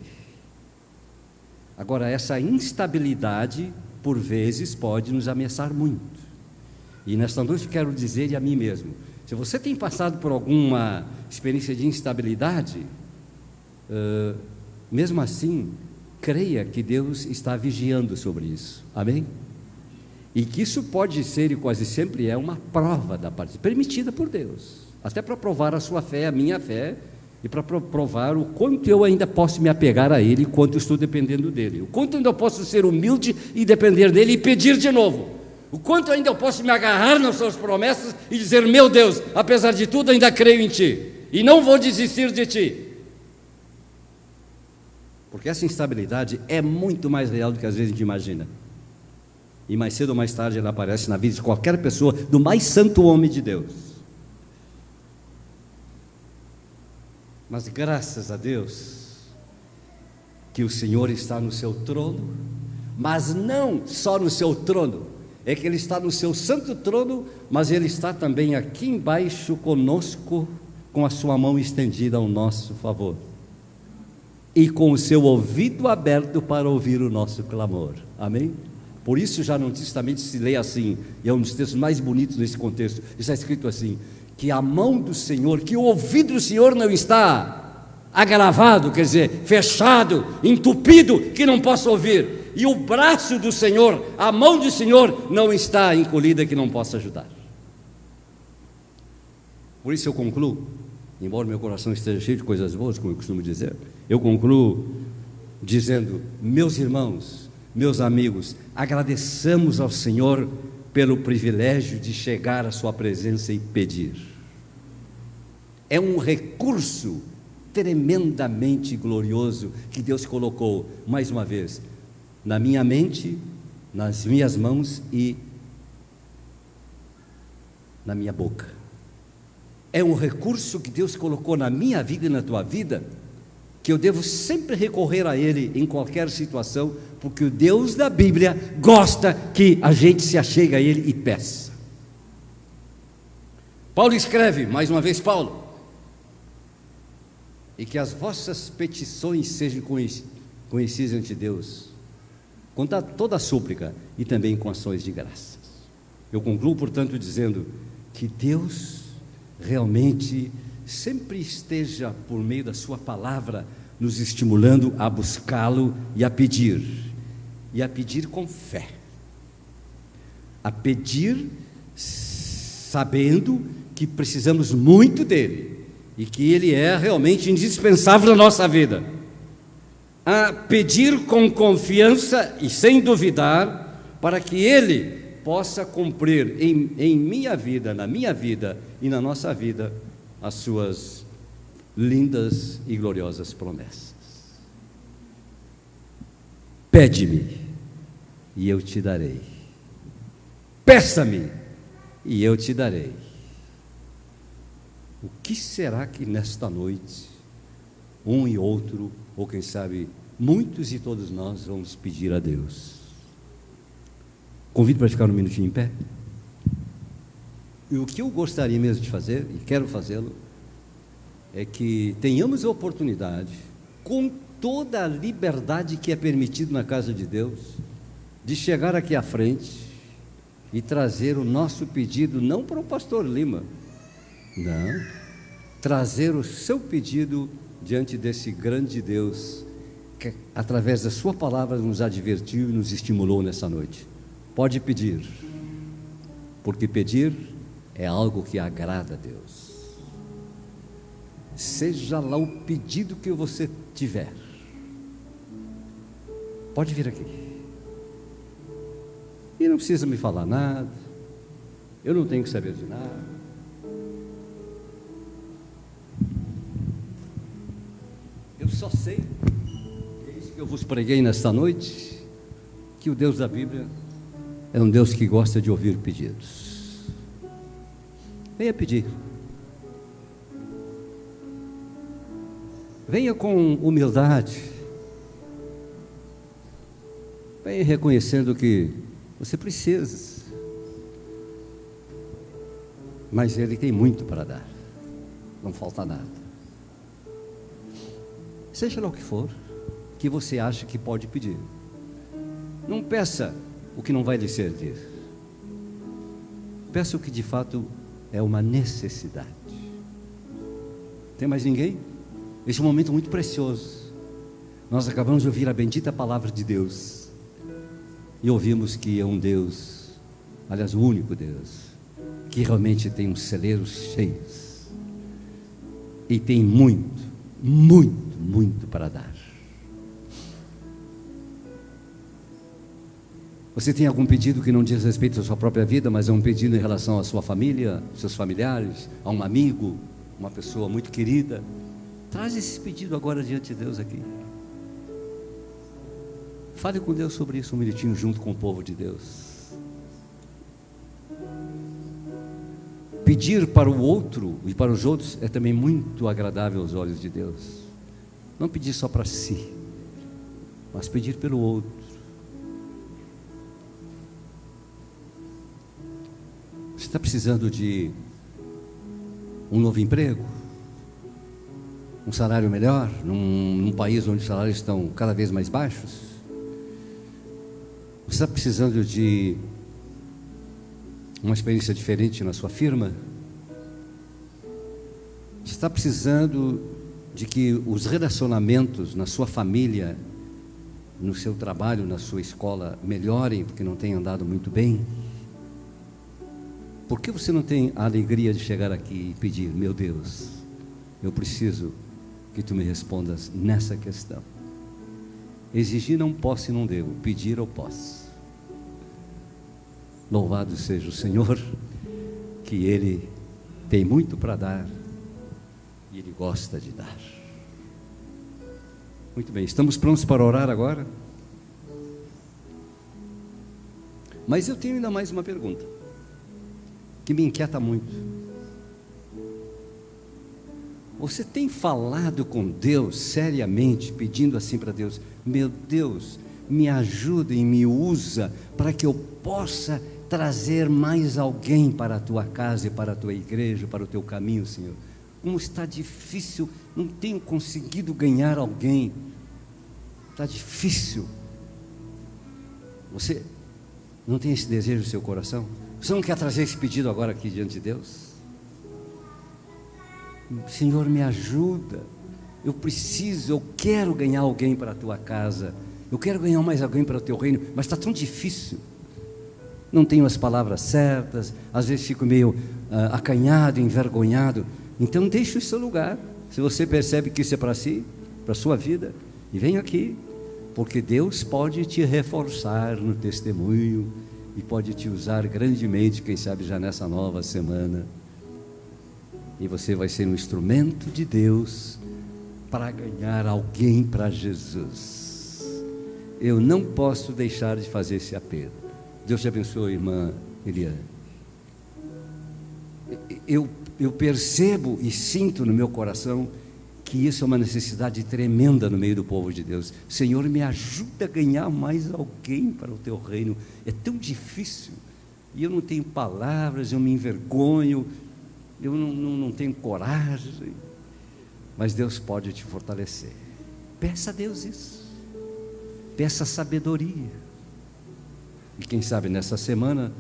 Agora, essa instabilidade, por vezes, pode nos ameaçar muito. E nesta noite quero dizer a mim mesmo, se você tem passado por alguma experiência de instabilidade, mesmo assim, creia que Deus está vigiando sobre isso, amém? E que isso pode ser, e quase sempre é, uma prova da parte, permitida por Deus, até para provar a sua fé, a minha fé, e para provar o quanto eu ainda posso me apegar a Ele, o quanto eu estou dependendo dEle, o quanto ainda eu posso ser humilde e depender dEle e pedir de novo, o quanto ainda eu posso me agarrar nas suas promessas e dizer: meu Deus, apesar de tudo ainda creio em Ti, e não vou desistir de Ti. Porque essa instabilidade é muito mais real do que às vezes a gente imagina. E mais cedo ou mais tarde ela aparece na vida de qualquer pessoa, do mais santo homem de Deus. Mas graças a Deus que o Senhor está no seu trono, mas não só no seu trono, é que Ele está no seu santo trono, mas Ele está também aqui embaixo conosco, com a sua mão estendida ao nosso favor, e com o seu ouvido aberto para ouvir o nosso clamor. Amém? Por isso já no Antigo Testamento se lê assim, e é um dos textos mais bonitos nesse contexto, está escrito assim, que a mão do Senhor, que o ouvido do Senhor não está agravado, quer dizer, fechado, entupido, que não possa ouvir, e o braço do Senhor, a mão do Senhor não está encolhida, que não possa ajudar. Por isso eu concluo, embora meu coração esteja cheio de coisas boas, como eu costumo dizer, eu concluo dizendo: meus irmãos, meus amigos, agradeçamos ao Senhor pelo privilégio de chegar à sua presença e pedir. É um recurso tremendamente glorioso que Deus colocou, mais uma vez, na minha mente, nas minhas mãos e na minha boca. É um recurso que Deus colocou na minha vida e na tua vida, que eu devo sempre recorrer a Ele em qualquer situação, porque o Deus da Bíblia gosta que a gente se achegue a Ele e peça. Paulo escreve, mais uma vez Paulo: e que as vossas petições sejam conhecidas ante Deus, com toda a súplica e também com ações de graças. Eu concluo, portanto, dizendo que Deus realmente sempre esteja, por meio da sua palavra, nos estimulando a buscá-lo e a pedir com fé, a pedir sabendo que precisamos muito dele e que ele é realmente indispensável na nossa vida, a pedir com confiança e sem duvidar, para que ele possa cumprir em minha vida, na minha vida e na nossa vida, as suas lindas e gloriosas promessas. Pede-me e eu te darei, peça-me e eu te darei. O que será que nesta noite um e outro, ou quem sabe muitos e todos nós, vamos pedir a Deus? Convido para ficar um minutinho em pé. E o que eu gostaria mesmo de fazer, e quero fazê-lo, é que tenhamos a oportunidade, com toda a liberdade que é permitido na casa de Deus, de chegar aqui à frente e trazer o nosso pedido, não para o pastor Lima, não, trazer o seu pedido diante desse grande Deus, que através da sua palavra nos advertiu e nos estimulou nessa noite. Pode pedir, porque pedir é algo que agrada a Deus. Seja lá o pedido que você tiver, pode vir aqui, e não precisa me falar nada, eu não tenho que saber de nada. Eu só sei, é isso que eu vos preguei nesta noite, que o Deus da Bíblia é um Deus que gosta de ouvir pedidos. Venha pedir, venha com humildade, venha reconhecendo que você precisa, mas Ele tem muito para dar, não falta nada. Seja lá o que for que você acha que pode pedir, não peça o que não vai lhe servir, peça o que de fato é uma necessidade. Tem mais ninguém? Esse é um momento muito precioso. Nós acabamos de ouvir a bendita palavra de Deus e ouvimos que é um Deus aliás, o único Deus, que realmente tem uns celeiros cheios e tem muito, muito, muito para dar. Você tem algum pedido que não diz respeito à sua própria vida, mas é um pedido em relação à sua família, seus familiares, a um amigo, uma pessoa muito querida? Traz esse pedido agora diante de Deus aqui. Fale com Deus sobre isso um minutinho junto com o povo de Deus. Pedir para o outro e para os outros é também muito agradável aos olhos de Deus. Não pedir só para si, mas pedir pelo outro. Você está precisando de um novo emprego? Um salário melhor? Num país onde os salários estão cada vez mais baixos? Você está precisando de uma experiência diferente na sua firma? Você está precisando de que os relacionamentos na sua família, no seu trabalho, na sua escola melhorem, porque não tem andado muito bem? Por que você não tem a alegria de chegar aqui e pedir: meu Deus, eu preciso que tu me respondas nessa questão? Exigir não posso e não devo, pedir eu posso. Louvado seja o Senhor, que Ele tem muito para dar e Ele gosta de dar. Muito bem, estamos prontos para orar agora? Mas eu tenho ainda mais uma pergunta que me inquieta muito. Você tem falado com Deus seriamente, pedindo assim para Deus: meu Deus, me ajuda e me usa para que eu possa trazer mais alguém para a tua casa e para a tua igreja, para o teu caminho, Senhor? Como está difícil, não tenho conseguido ganhar alguém, está difícil. Você não tem esse desejo no seu coração? Você não quer trazer esse pedido agora aqui diante de Deus? Senhor, me ajuda, eu preciso, eu quero ganhar alguém para a tua casa, eu quero ganhar mais alguém para o teu reino, mas está tão difícil, não tenho as palavras certas, às vezes fico meio acanhado, envergonhado. Então deixe o seu lugar, se você percebe que isso é para si, para a sua vida, e venha aqui, porque Deus pode te reforçar no testemunho, e pode te usar grandemente, quem sabe já nessa nova semana. E você vai ser um instrumento de Deus para ganhar alguém para Jesus. Eu não posso deixar de fazer esse apelo. Deus te abençoe, irmã Eliane. Eu percebo e sinto no meu coração que isso é uma necessidade tremenda no meio do povo de Deus. Senhor, me ajuda a ganhar mais alguém para o teu reino. É tão difícil, e eu não tenho palavras, eu me envergonho, eu não tenho coragem, mas Deus pode te fortalecer. Peça a Deus isso, peça sabedoria, e quem sabe nessa semana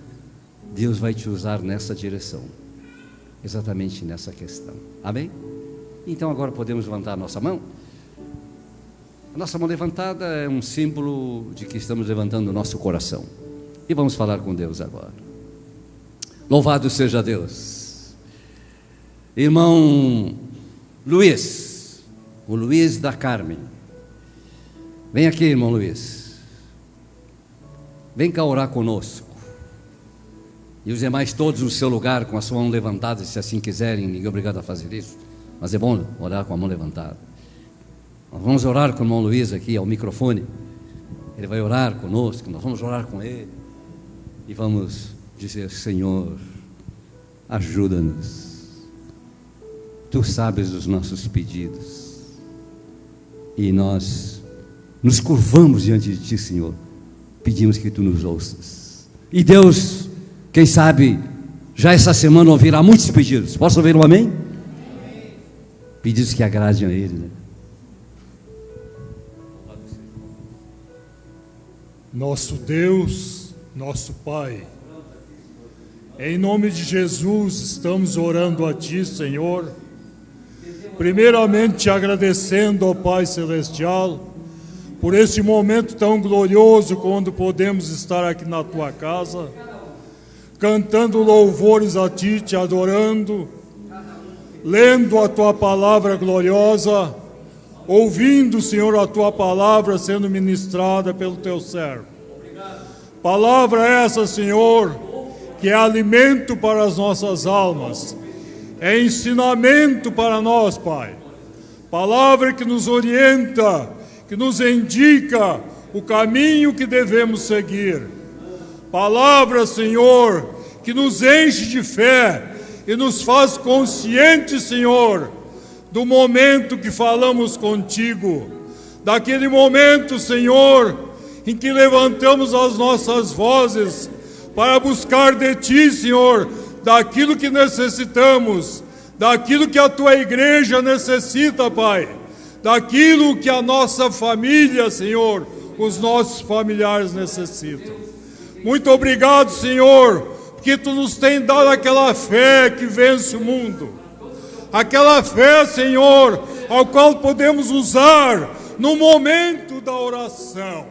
Deus vai te usar nessa direção, exatamente nessa questão. Amém? Então agora podemos levantar a nossa mão. A nossa mão levantada é um símbolo de que estamos levantando o nosso coração, e vamos falar com Deus agora. Louvado seja Deus. Irmão Luiz, o Luiz da Carmen, vem aqui, irmão Luiz, vem cá orar conosco, e os demais todos no seu lugar com a sua mão levantada, se assim quiserem. Ninguém é obrigado a fazer isso, mas é bom orar com a mão levantada. Nós vamos orar com o irmão Luiz aqui ao microfone, ele vai orar conosco, nós vamos orar com ele, e vamos dizer: Senhor, ajuda-nos, Tu sabes os nossos pedidos, e nós nos curvamos diante de Ti, Senhor, pedimos que Tu nos ouças. E Deus, quem sabe, já essa semana ouvirá muitos pedidos. Posso ouvir um amém? Amém. Pedidos que agradem a Ele, né? Nosso Deus, nosso Pai, em nome de Jesus, estamos orando a Ti, Senhor, primeiramente te agradecendo, ó Pai Celestial, por esse momento tão glorioso, quando podemos estar aqui na Tua casa, cantando louvores a Ti, Te adorando, lendo a Tua palavra gloriosa, ouvindo, Senhor, a Tua palavra sendo ministrada pelo Teu servo. Palavra essa, Senhor, que é alimento para as nossas almas, é ensinamento para nós, Pai. Palavra que nos orienta, que nos indica o caminho que devemos seguir. Palavra, Senhor, que nos enche de fé e nos faz conscientes, Senhor, do momento que falamos contigo, daquele momento, Senhor, em que levantamos as nossas vozes para buscar de Ti, Senhor, daquilo que necessitamos, daquilo que a Tua igreja necessita, Pai, daquilo que a nossa família, Senhor, os nossos familiares necessitam. Muito obrigado, Senhor, porque Tu nos tem dado aquela fé que vence o mundo, aquela fé, Senhor, ao qual podemos usar no momento da oração,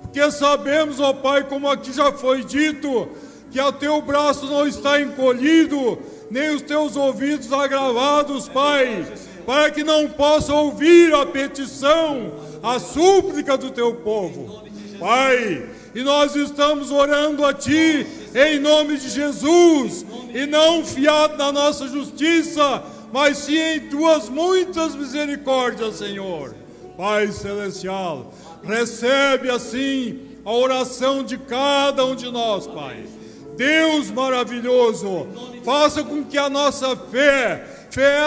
porque sabemos, ó Pai, como aqui já foi dito, que o Teu braço não está encolhido, nem os Teus ouvidos agravados, Pai, para que não possa ouvir a petição, a súplica do Teu povo, Pai. E nós estamos orando a Ti em nome de Jesus, e não fiado na nossa justiça, mas sim em Tuas muitas misericórdias, Senhor. Pai Celestial, recebe assim a oração de cada um de nós, Pai. Deus maravilhoso, faça com que a nossa fé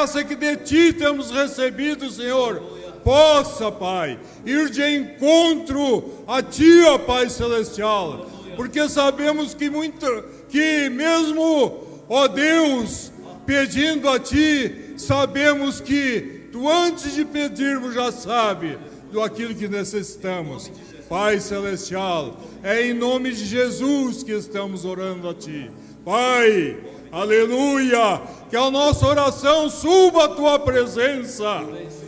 essa que de Ti temos recebido, Senhor, possa, Pai, ir de encontro a Ti, ó Pai Celestial, porque sabemos que mesmo, ó Deus, pedindo a Ti, sabemos que Tu antes de pedirmos já sabe do aquilo que necessitamos. Pai Celestial, é em nome de Jesus que estamos orando a Ti. Pai, aleluia, que a nossa oração suba à Tua presença,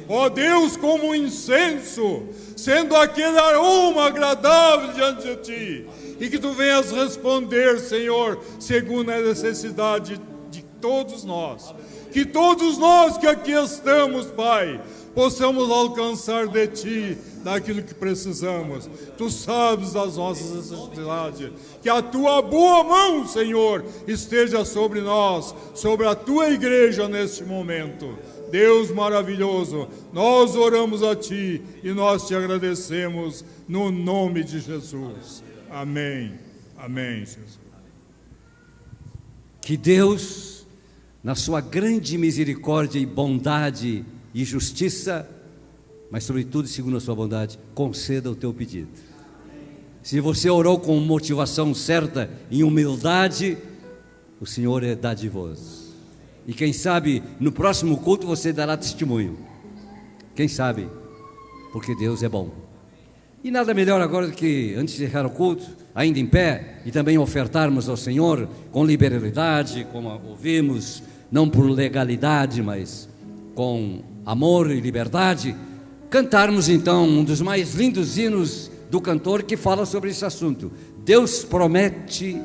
ó Deus, como um incenso, sendo aquele aroma agradável diante de Ti, e que Tu venhas responder, Senhor, segundo a necessidade de todos nós. Que todos nós que aqui estamos, Pai, possamos alcançar de Ti daquilo que precisamos. Tu sabes das nossas necessidades. Que a Tua boa mão, Senhor, esteja sobre nós, sobre a Tua igreja neste momento. Deus maravilhoso, nós oramos a Ti e nós Te agradecemos no nome de Jesus. Amém. Amém, Jesus. Que Deus, na sua grande misericórdia e bondade e justiça, mas sobretudo segundo a sua bondade, conceda o teu pedido. Se você orou com motivação certa, em humildade, o Senhor é dadivoso. E quem sabe, no próximo culto você dará testemunho. Quem sabe, porque Deus é bom. E nada melhor agora do que, antes de encerrar o culto, ainda em pé, e também ofertarmos ao Senhor com liberalidade, como ouvimos, não por legalidade, mas com amor e liberdade, cantarmos então um dos mais lindos hinos do cantor que fala sobre esse assunto. Deus promete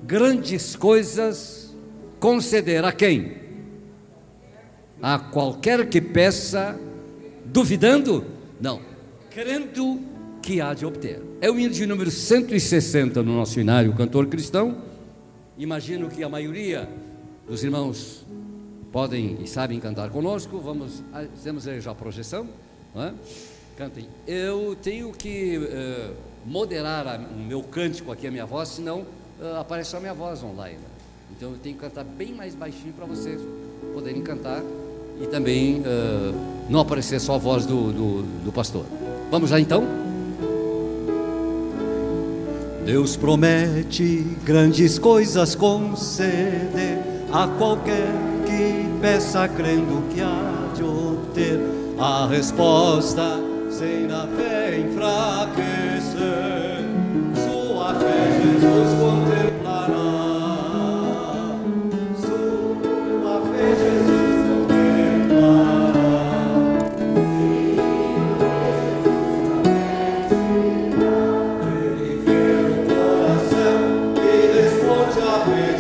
grandes coisas conceder a quem? A qualquer que peça, duvidando? Não, crendo que há de obter. É o hino de número 160 no nosso hinário Cantor Cristão. Imagino que a maioria dos irmãos podem e sabem cantar conosco. Temos aí já a projeção, não é? Cantem. Eu tenho que moderar o meu cântico aqui, a minha voz, senão aparece só a minha voz online. Então eu tenho que cantar bem mais baixinho para vocês poderem cantar e também não aparecer só a voz do pastor. Vamos lá então? Deus promete grandes coisas conceder a qualquer que peça crendo que há de obter. A resposta sem na fé enfraquecer, sua fé Jesus contemplará. Sua fé Jesus contemplará. Ele vê o coração e responde a fé.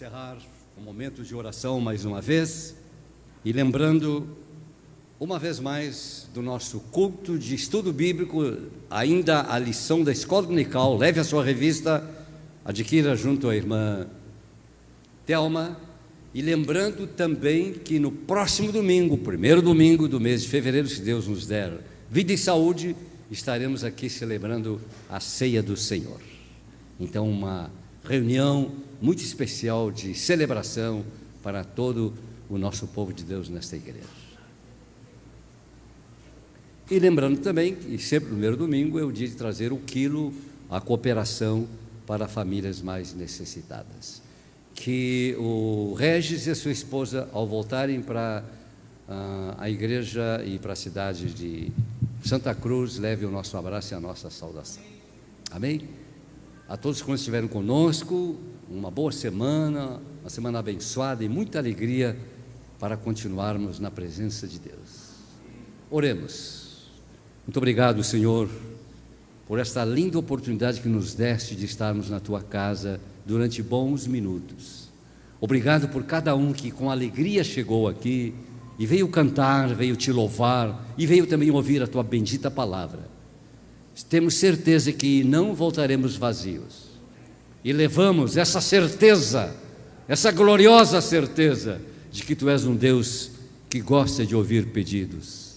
encerrar o momento de oração mais uma vez, e lembrando, uma vez mais, do nosso culto de estudo bíblico, ainda a lição da Escola Dominical. Leve a sua revista, adquira junto à irmã Thelma, e lembrando também que no próximo domingo, primeiro domingo do mês de fevereiro, se Deus nos der vida e saúde, estaremos aqui celebrando a Ceia do Senhor. Então, uma reunião muito especial de celebração para todo o nosso povo de Deus nesta igreja. E lembrando também que sempre no primeiro domingo é o dia de trazer o quilo, a cooperação para famílias mais necessitadas. Que o Regis e a sua esposa, ao voltarem para a igreja e para a cidade de Santa Cruz, levem o nosso abraço e a nossa saudação. Amém? A todos que estiveram conosco, uma boa semana, uma semana abençoada e muita alegria para continuarmos na presença de Deus. Oremos. Muito obrigado, Senhor, por esta linda oportunidade que nos deste de estarmos na Tua casa durante bons minutos. Obrigado por cada um que com alegria chegou aqui e veio cantar, veio Te louvar e veio também ouvir a Tua bendita palavra. Temos certeza que não voltaremos vazios e levamos essa certeza, essa gloriosa certeza de que Tu és um Deus que gosta de ouvir pedidos.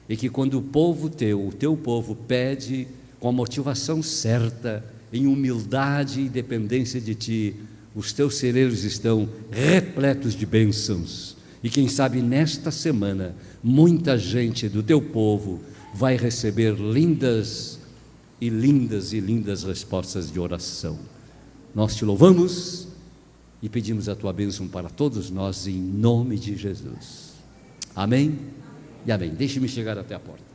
E que quando o teu povo pede com a motivação certa, em humildade e dependência de Ti, os Teus celeiros estão repletos de bênçãos. E quem sabe nesta semana, muita gente do Teu povo vai receber lindas respostas de oração. Nós Te louvamos e pedimos a Tua bênção para todos nós, em nome de Jesus. Amém? E amém. Deixe-me chegar até a porta.